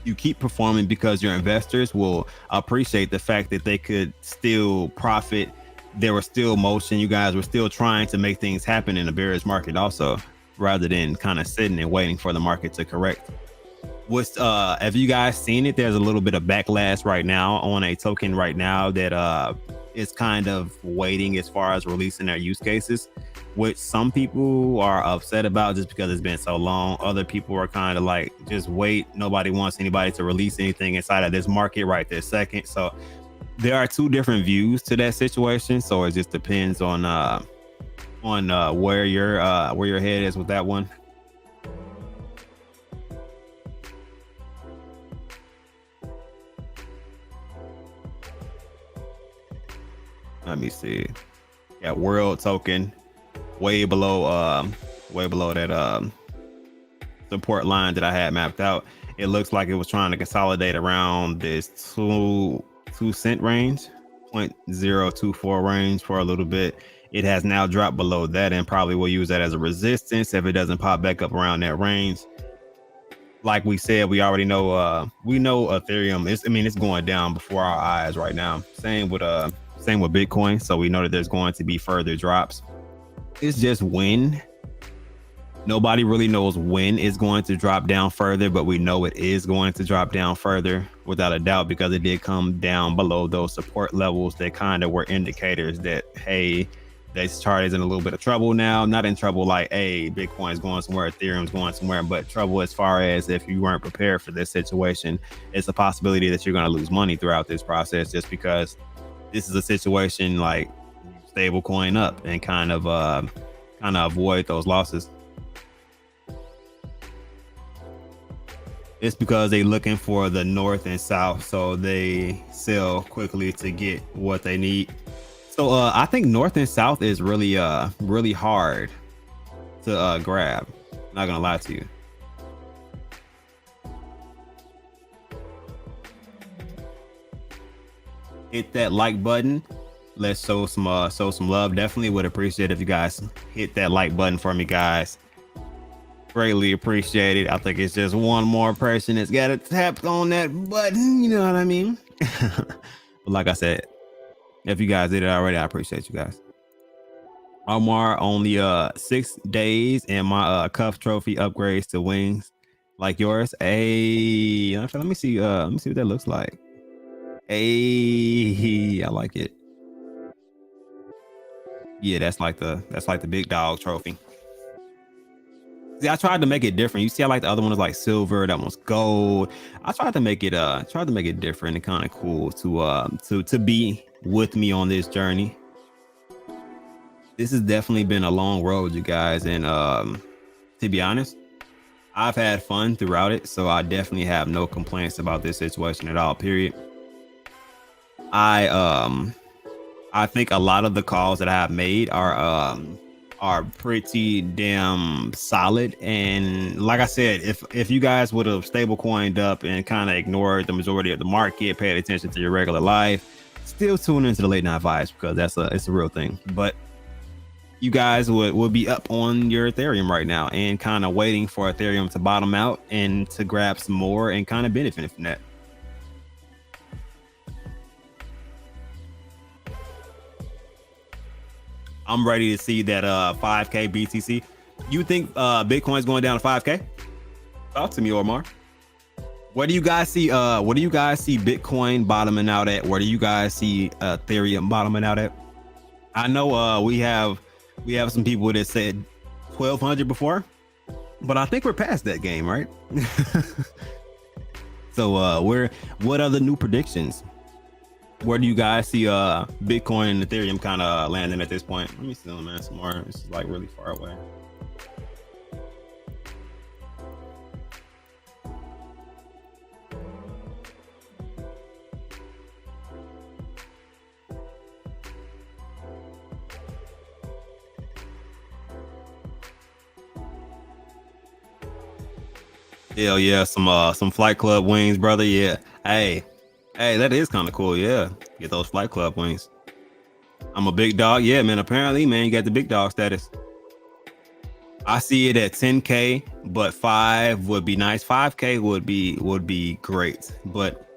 You keep performing because your investors will appreciate the fact that they could still profit. There was still motion. You guys were still trying to make things happen in a bearish market also, rather than kind of sitting and waiting for the market to correct. What's have you guys seen it? There's a little bit of backlash right now on a token right now that is kind of waiting as far as releasing their use cases, which some people are upset about just because it's been so long. Other people are kind of like, just wait. Nobody wants anybody to release anything inside of this market right this second. So there are two different views to that situation. So it just depends on where your head is with that one. Let me see. Yeah, world token way below that support line that I had mapped out. It looks like it was trying to consolidate around this 2 cent range, 0.024 range for a little bit. It has now dropped below that and probably will use that as a resistance if it doesn't pop back up around that range. Like we said, we already know we know Ethereum it's going down before our eyes right now. Same with Bitcoin. So we know that there's going to be further drops. It's just when. Nobody really knows when it's going to drop down further, but we know it is going to drop down further without a doubt, because it did come down below those support levels that kind of were indicators that, hey, this chart is in a little bit of trouble now. Not in trouble like, hey, Bitcoin's going somewhere, Ethereum's going somewhere, but trouble as far as if you weren't prepared for this situation, it's a possibility that you're going to lose money throughout this process, just because this is a situation like stable coin up and kind of avoid those losses. It's because they're looking for the north and south, so they sell quickly to get what they need. So I think north and south is really hard to grab. Not gonna lie to you. Hit that like button. Let's show some love. Definitely would appreciate if you guys hit that like button for me, guys. Greatly appreciate it. I think it's just one more person that's got to tap on that button. You know what I mean? But like I said, if you guys did it already, I appreciate you guys. Omar, only 6 days and my cuff trophy upgrades to wings like yours. Hey, let me see what that looks like. Hey, I like it. Yeah, that's like the big dog trophy. See, I tried to make it different. You see, I like the other one was like silver, that one's gold. I tried to make it different and kind of cool to be with me on this journey. This has definitely been a long road, you guys, and to be honest, I've had fun throughout it, so I definitely have no complaints about this situation at all, period. I think a lot of the calls that I have made are pretty damn solid, and like I said, if you guys would have stable coined up and kind of ignored the majority of the market, paid attention to your regular life, still tune into the late night vibes, because it's a real thing. But you guys would be up on your Ethereum right now and kind of waiting for Ethereum to bottom out and to grab some more and kind of benefit from that. I'm ready to see that 5K BTC. You think Bitcoin's going down to 5K? Talk to me, Omar. Where do you guys see Bitcoin bottoming out at? Where do you guys see Ethereum bottoming out at? I know we have some people that said 1200 before, but I think we're past that game, right? So what are the new predictions? Where do you guys see Bitcoin and Ethereum kind of landing at this point? Let me see them, man, some more. This is like really far away. Hell yeah, some Flight Club wings, brother. Yeah. Hey, that is kind of cool. Yeah, get those Flight Club wings. I'm a big dog. Yeah, man. Apparently, man, you got the big dog status. I see it at 10K, but 5 would be nice. 5K would be great. But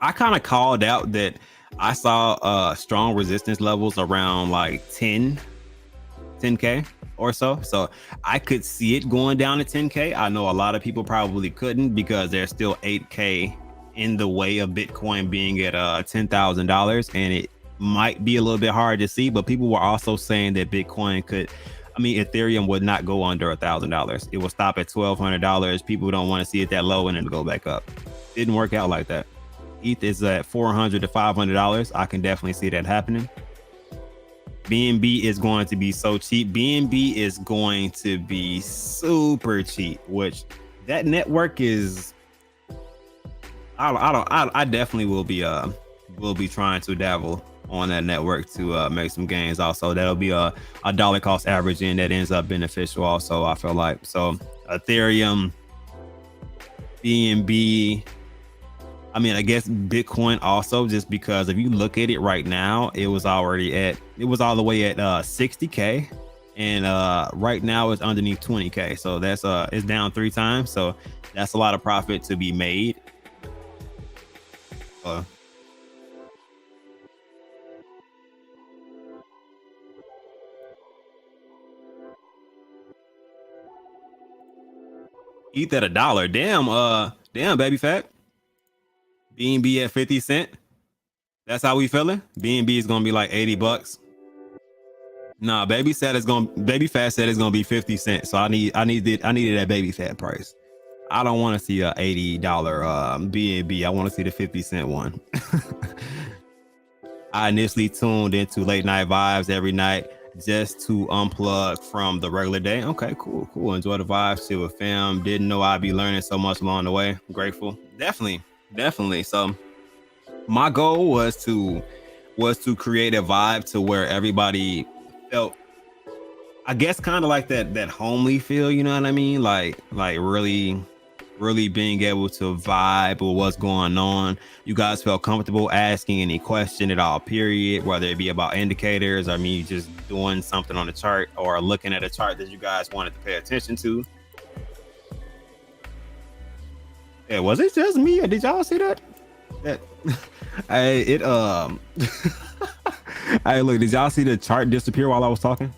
I kind of called out that I saw strong resistance levels around like 10K or so. So I could see it going down to 10K. I know a lot of people probably couldn't because there's still 8K in the way of Bitcoin being at $10,000, and it might be a little bit hard to see, but people were also saying that Ethereum would not go under $1,000. It will stop at $1,200. People don't want to see it that low and then go back up. Didn't work out like that. ETH is at $400 to $500. I can definitely see that happening. BNB is going to be so cheap. BNB is going to be super cheap, which that network is. I definitely will be trying to dabble on that network to make some gains. Also, that'll be a dollar cost averaging that ends up beneficial. Also, I feel like so Ethereum, BNB. I guess Bitcoin also, just because if you look at it right now, it was all the way at 60K, and right now it's underneath 20K. So that's it's down 3 times. So that's a lot of profit to be made. ETH at $1. Damn, baby fat. BNB at 50 cent. That's how we feeling. BNB is gonna be like $80. Nah, baby fat said it's gonna be 50 cents. So I needed that baby fat price. I don't want to see a $80 BNB. I want to see the 50 cent one. I initially tuned into late night vibes every night just to unplug from the regular day. Okay, cool. Enjoy the vibes, chill with fam. Didn't know I'd be learning so much along the way. Grateful. Definitely. So my goal was to create a vibe to where everybody felt, I guess, kind of like that homely feel, you know what I mean? Like really being able to vibe with what's going on. You guys felt comfortable asking any question at all, period, whether it be about indicators or me just doing something on the chart or looking at a chart that you guys wanted to pay attention to. Yeah, was it just me or did y'all see that? Hey, look, did y'all see the chart disappear while I was talking?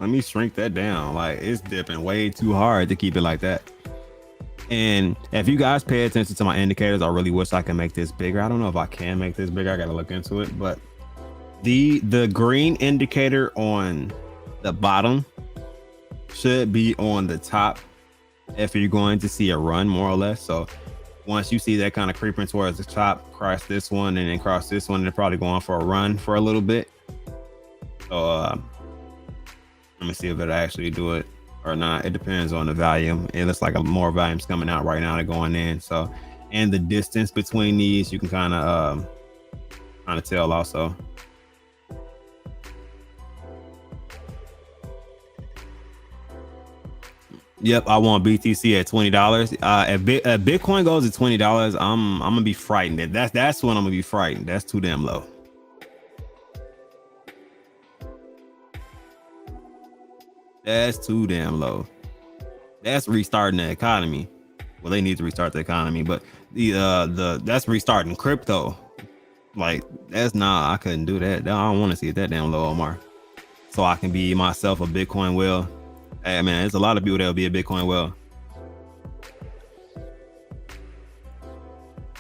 Let me shrink that down. Like, it's dipping way too hard to keep it like that. And if you guys pay attention to my indicators, I really wish I could make this bigger. I don't know if I can make this bigger. I gotta look into it. But the green indicator on the bottom should be on the top if you're going to see a run, more or less. So once you see that kind of creeping towards the top, cross this one and then cross this one, they're probably going for a run for a little bit. So let me see if it'll actually do it or not. It depends on the volume. It looks like more volume's coming out right now. They're going in. So, and the distance between these, you can kind of tell also. Yep, I want BTC at $20. If Bitcoin goes at $20, I'm gonna be frightened. That's when I'm gonna be frightened. That's too damn low. That's too damn low. That's restarting the economy. Well, they need to restart the economy, but that's restarting crypto. Like, I couldn't do that. I don't want to see it that damn low, Omar. So I can be myself a Bitcoin whale. Hey man, there's a lot of people that'll be a Bitcoin whale.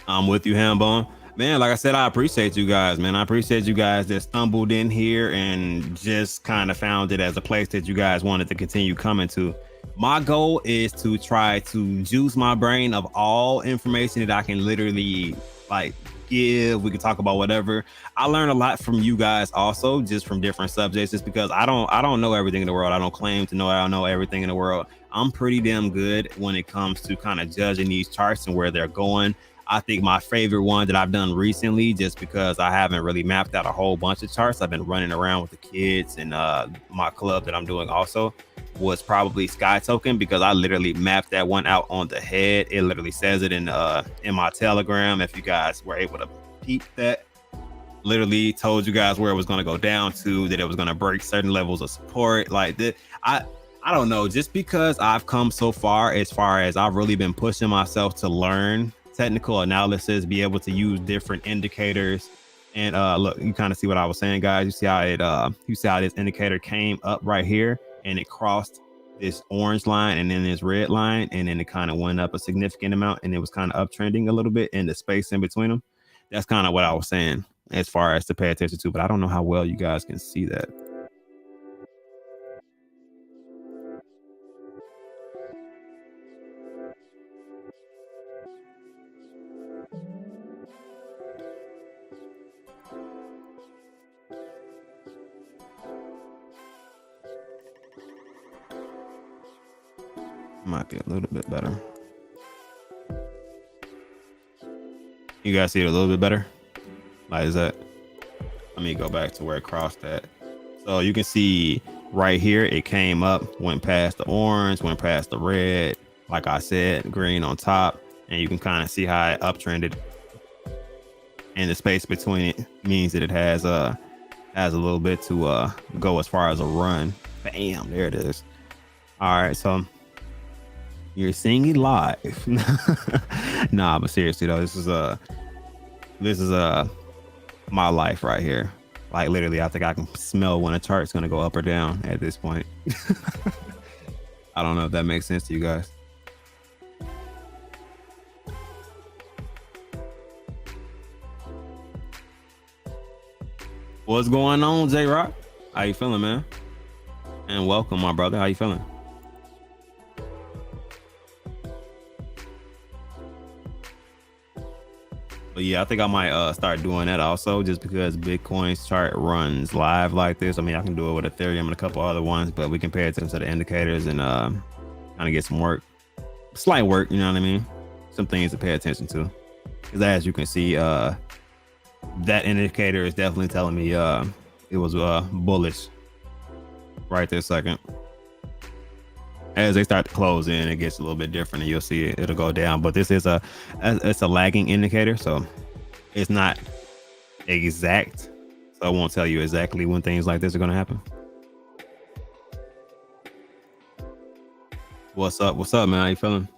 I'm with you, Hambone. Man, like I said, I appreciate you guys, man. I appreciate you guys that stumbled in here and just kind of found it as a place that you guys wanted to continue coming to. My goal is to try to juice my brain of all information that I can literally like give. We can talk about whatever. I learn a lot from you guys also, just from different subjects, just because I don't know everything in the world. I don't claim to know I don't know everything in the world. I'm pretty damn good when it comes to kind of judging these charts and where they're going. I think my favorite one that I've done recently, just because I haven't really mapped out a whole bunch of charts, I've been running around with the kids and my club that I'm doing also, was probably Sky Token, because I literally mapped that one out on the head. It literally says it in my Telegram if you guys were able to peep that. literally told you guys where it was going to go down to, that it was going to break certain levels of support. Like that, I don't know, just because I've come so far as I've really been pushing myself to learn technical analysis, be able to use different indicators. And look, you kind of see what I was saying, guys. You see how this indicator came up right here and it crossed this orange line and then this red line, and then it kind of went up a significant amount, and it was kind of uptrending a little bit in the space in between them. That's kind of what I was saying as far as to pay attention to, but I don't know how well you guys can see that. Might be a little bit better. You guys see it a little bit better? Like, is that? Let me go back to where it crossed at. So you can see right here, it came up, went past the orange, went past the red, like I said, green on top, and you can kind of see how it uptrended. And the space between it means that it has a little bit to go as far as a run. Bam, there it is. All right, so you're seeing it live. Nah, but seriously though, this is my life right here. Like literally, I think I can smell when a chart's gonna go up or down at this point. I don't know if that makes sense to you guys. What's going on, J Rock? How you feeling, man? And welcome, my brother. How you feeling? But yeah, I think I might start doing that also, just because Bitcoin's chart runs live like this. I mean, I can do it with Ethereum and a couple other ones, but we can pay attention to the indicators and kind of get some work, slight work, you know what I mean? Some things to pay attention to. Because as you can see, that indicator is definitely telling me it was bullish right this second. As they start to close in, it gets a little bit different, and you'll see it'll go down. But this is it's a lagging indicator, so it's not exact. So I won't tell you exactly when things like this are going to happen. What's up, man? How you feeling?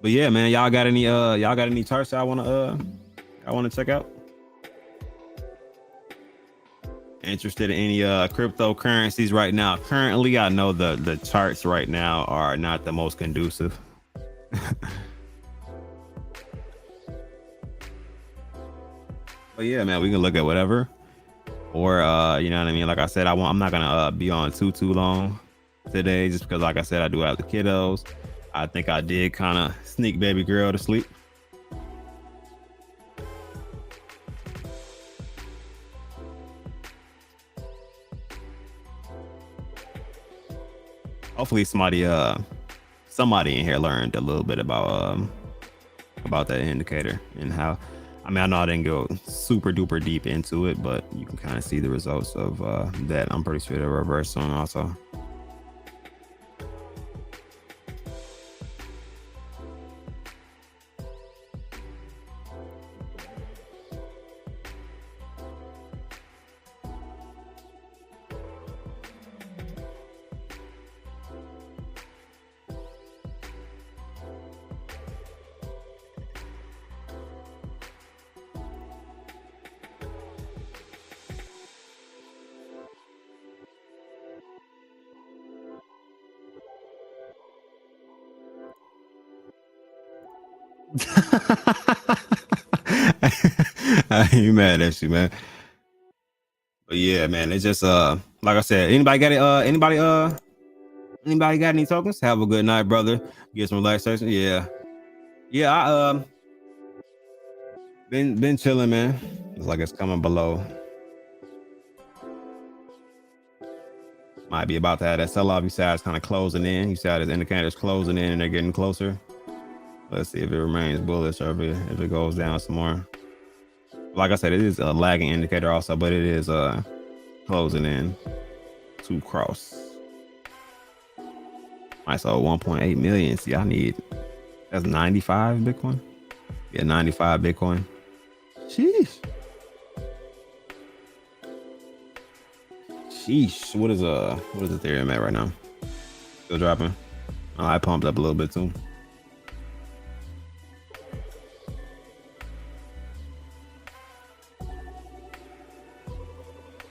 But yeah, man, y'all got any charts I want to check out? Interested in any cryptocurrencies right now? Currently, I know the charts right now are not the most conducive. But yeah, man, we can look at whatever, or you know what I mean. Like I said, I'm not gonna be on too long today, just because, like I said, I do have the kiddos. I think I did kind of sneak baby girl to sleep. Hopefully somebody in here learned a little bit about that indicator and how. I mean, I know I didn't go super duper deep into it, but you can kind of see the results of that. I'm pretty sure the reverse one also. I ain't mad at you, man. But yeah, man, it's just like I said, anybody got it? Anybody got any tokens? Have a good night, brother. Get some relaxation. Yeah. I been chilling, man. It's like it's coming below. Might be about to have that sell off. You see how it's kind of closing in. You see how this indicator is closing in and they're getting closer. Let's see if it remains bullish or if it goes down some more. Like I said, it is a lagging indicator also, but it is closing in to cross. I saw 1.8 million. See, that's 95 Bitcoin. Yeah, 95 Bitcoin. Sheesh. Sheesh. What is Ethereum at right now? Still dropping. Oh, I pumped up a little bit too.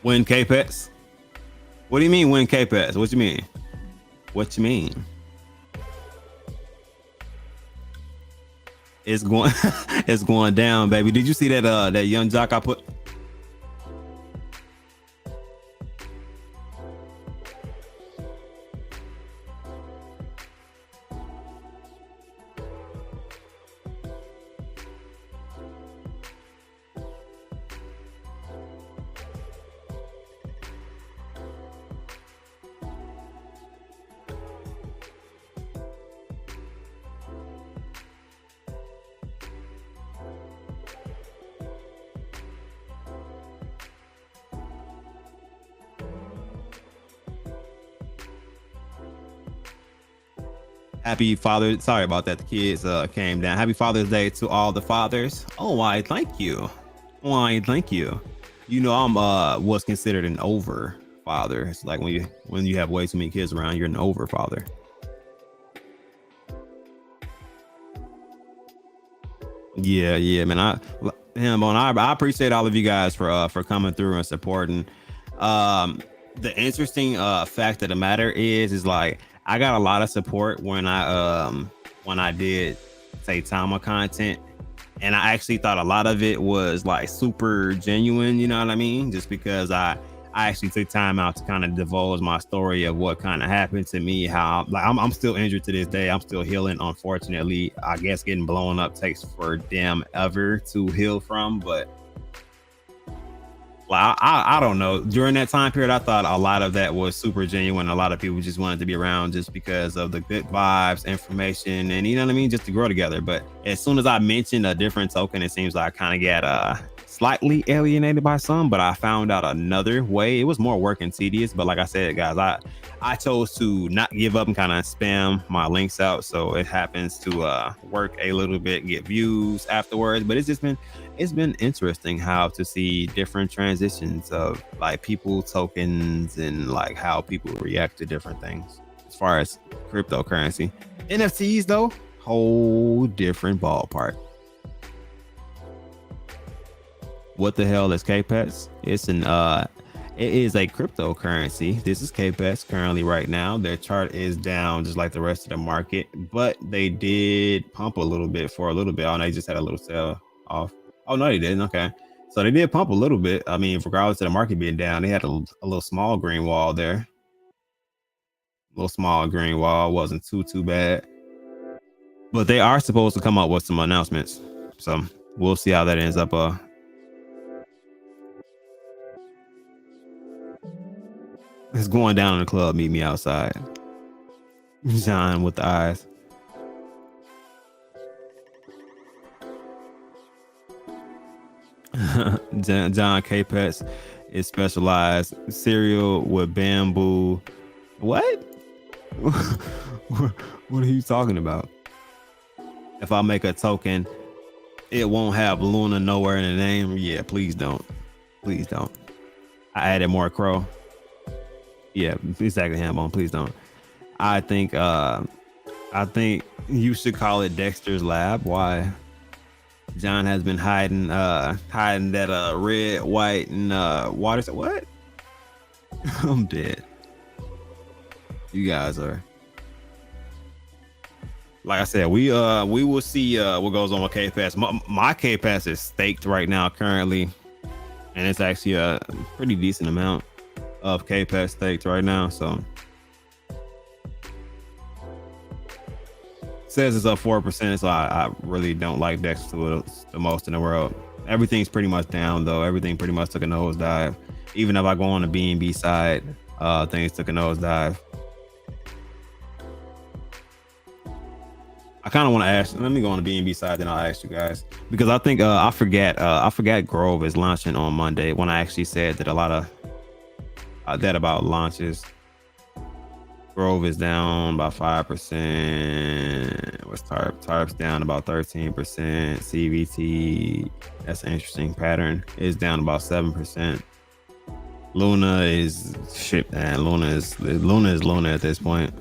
Win Capex? What do you mean win Capex? What you mean? What you mean? It's going it's going down, baby. Did you see that that young jock I put? Happy Father. Sorry about that. The kids came down. Happy Father's Day to all the fathers. Oh, why? Thank you. Why? Thank you. You know, I'm what's considered an over father. It's like when you have way too many kids around, you're an over father. Yeah, man. I appreciate all of you guys for coming through and supporting. The interesting fact of the matter is like I got a lot of support when I did say Tama content, and I actually thought a lot of it was like super genuine, you know what I mean? Just because I actually took time out to kind of divulge my story of what kind of happened to me, how like I'm still injured to this day. I'm still healing. Unfortunately, I guess getting blown up takes for damn ever to heal from, but like, I don't know. During that time period, I thought a lot of that was super genuine. A lot of people just wanted to be around just because of the good vibes, information, and you know what I mean, just to grow together. But as soon as I mentioned a different token, it seems like I kind of get slightly alienated by some. But I found out another way. It was more work and tedious. But like I said, guys, I chose to not give up and kind of spam my links out, so it happens to work a little bit, get views afterwards. But it's been interesting how to see different transitions of like people, tokens, and like how people react to different things as far as cryptocurrency. NFTs though, whole different ballpark. What the hell is Capex? It is a cryptocurrency. This is Capex currently right now. Their chart is down just like the rest of the market, but they did pump a little bit for a little bit. Oh, and they just had a little sell off. Oh, no, they didn't. Okay. So they did pump a little bit. I mean, regardless of the market being down, they had a little small green wall there. A little small green wall. Wasn't too bad. But they are supposed to come up with some announcements. So we'll see how that ends up. It's going down in the club. Meet me outside. John with the eyes. John Capex is specialized cereal with bamboo. What? What are you talking about? If I make a token, it won't have Luna nowhere in the name. Yeah, please don't. Please don't. I added more crow. Yeah, exactly, Hambone. Please don't. I think you should call it Dexter's Lab. Why? John has been hiding that red, white, and water. What? I'm dead. You guys are. Like I said, we will see what goes on with Capex. My Capex is staked right now currently, and it's actually a pretty decent amount of Capex staked right now. So says it's up 4%. So I really don't like Dex the most in the world. Everything's pretty much down though. Everything pretty much took a nosedive. Even if I go on the BNB side, things took a nosedive. I kind of want to ask. Let me go on the BNB side, then I'll ask you guys, because I think I forgot Grove is launching on Monday. When I actually said that a lot of that about launches. Grove is down by 5%. What's TARP? TARP's down about 13%. CVT, that's an interesting pattern, is down about 7%. Luna is shit, man. Luna is Luna at this point.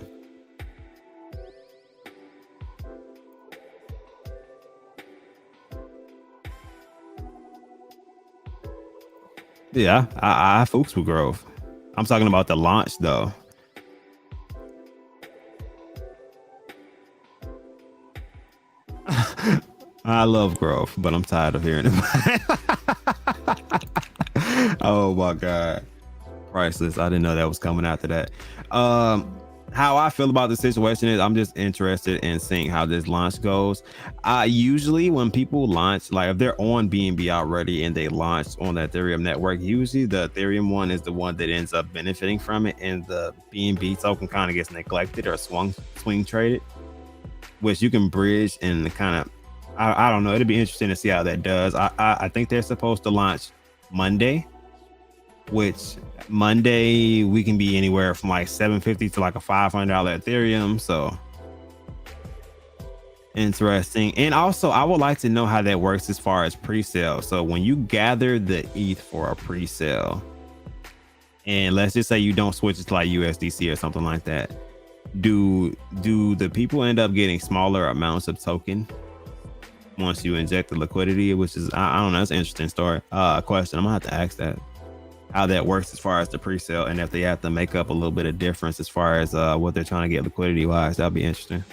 Yeah, I folks with Grove. I'm talking about the launch though. I love Grove, but I'm tired of hearing it. Oh my god, priceless! I didn't know that was coming after that. How I feel about the situation is I'm just interested in seeing how this launch goes. Usually when people launch, like if they're on BNB already and they launch on the Ethereum network, usually the Ethereum one is the one that ends up benefiting from it, and the BNB token kind of gets neglected or swing traded, which you can bridge and kind of, I don't know. It'll be interesting to see how that does. I think they're supposed to launch Monday, which Monday we can be anywhere from like 750 to like a $500 Ethereum. So interesting. And also I would like to know how that works as far as pre-sale. So when you gather the ETH for a pre-sale, and let's just say you don't switch it to like USDC or something like that, do the people end up getting smaller amounts of token once you inject the liquidity? Which is, I don't know, that's an interesting story. Question. I'm gonna have to ask that, how that works as far as the pre-sale, and if they have to make up a little bit of difference as far as what they're trying to get liquidity wise. That'll be interesting.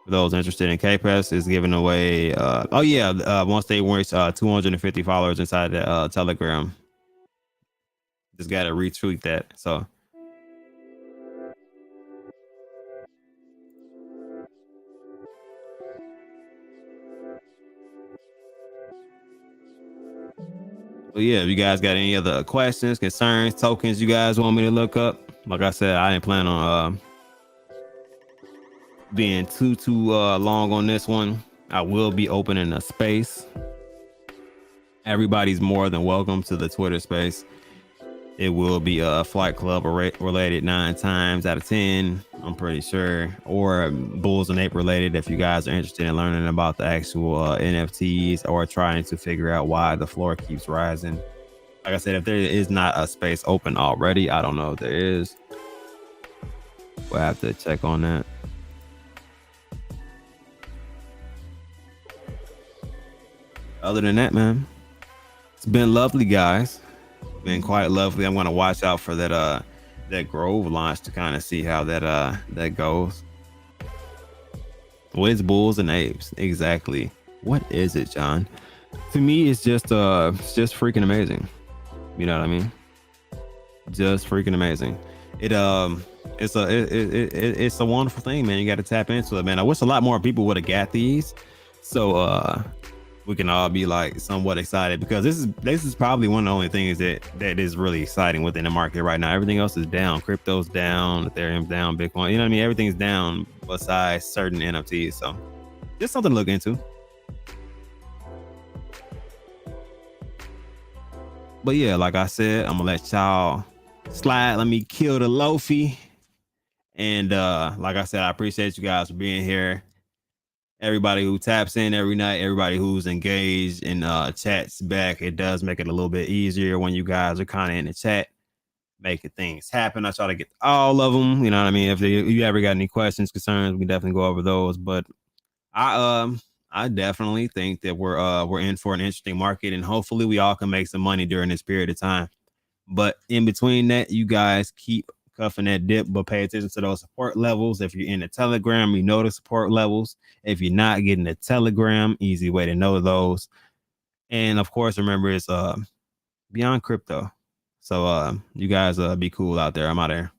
For those interested in Capex, is giving away once they reach 250 followers inside the Telegram. Just gotta retweet that. So yeah, if you guys got any other questions, concerns, tokens you guys want me to look up, like I said, I didn't plan on being too long on this one. I will be opening a space. Everybody's more than welcome to the Twitter space. It will be a Flight Club related 9 times out of 10, I'm pretty sure, or Bulls and Ape related if you guys are interested in learning about the actual NFTs or trying to figure out why the floor keeps rising. Like I said, if there is not a space open already, I don't know if there is. We'll have to check on that. Other than that, man, it's been lovely, guys. Been quite lovely. I'm gonna watch out for that that Grove launch to kind of see how that goes. What is Bulls and Apes exactly? What is it, John? To me, it's just freaking amazing. You know what I mean? Just freaking amazing. It's a wonderful thing, man. You got to tap into it, man. I wish a lot more people would have got these, so we can all be like somewhat excited, because this is probably one of the only things that is really exciting within the market right now. Everything else is down. Crypto's down, Ethereum's down, Bitcoin, you know what I mean? Everything's down besides certain NFTs. So just something to look into. But yeah, like I said, I'm gonna let y'all slide. Let me kill the Lofi. And like I said, I appreciate you guys for being here. Everybody who taps in every night, everybody who's engaged in chats back, it does make it a little bit easier when you guys are kind of in the chat, making things happen. I try to get all of them, you know what I mean? If you ever got any questions, concerns, we can definitely go over those. But I definitely think that we're in for an interesting market, and hopefully we all can make some money during this period of time. But in between that, you guys keep cuffing that dip, but pay attention to those support levels. If you're in the Telegram, you know the support levels. If you're not getting the Telegram, easy way to know those. And of course, remember, it's beyond crypto. So you guys be cool out there. I'm out of here.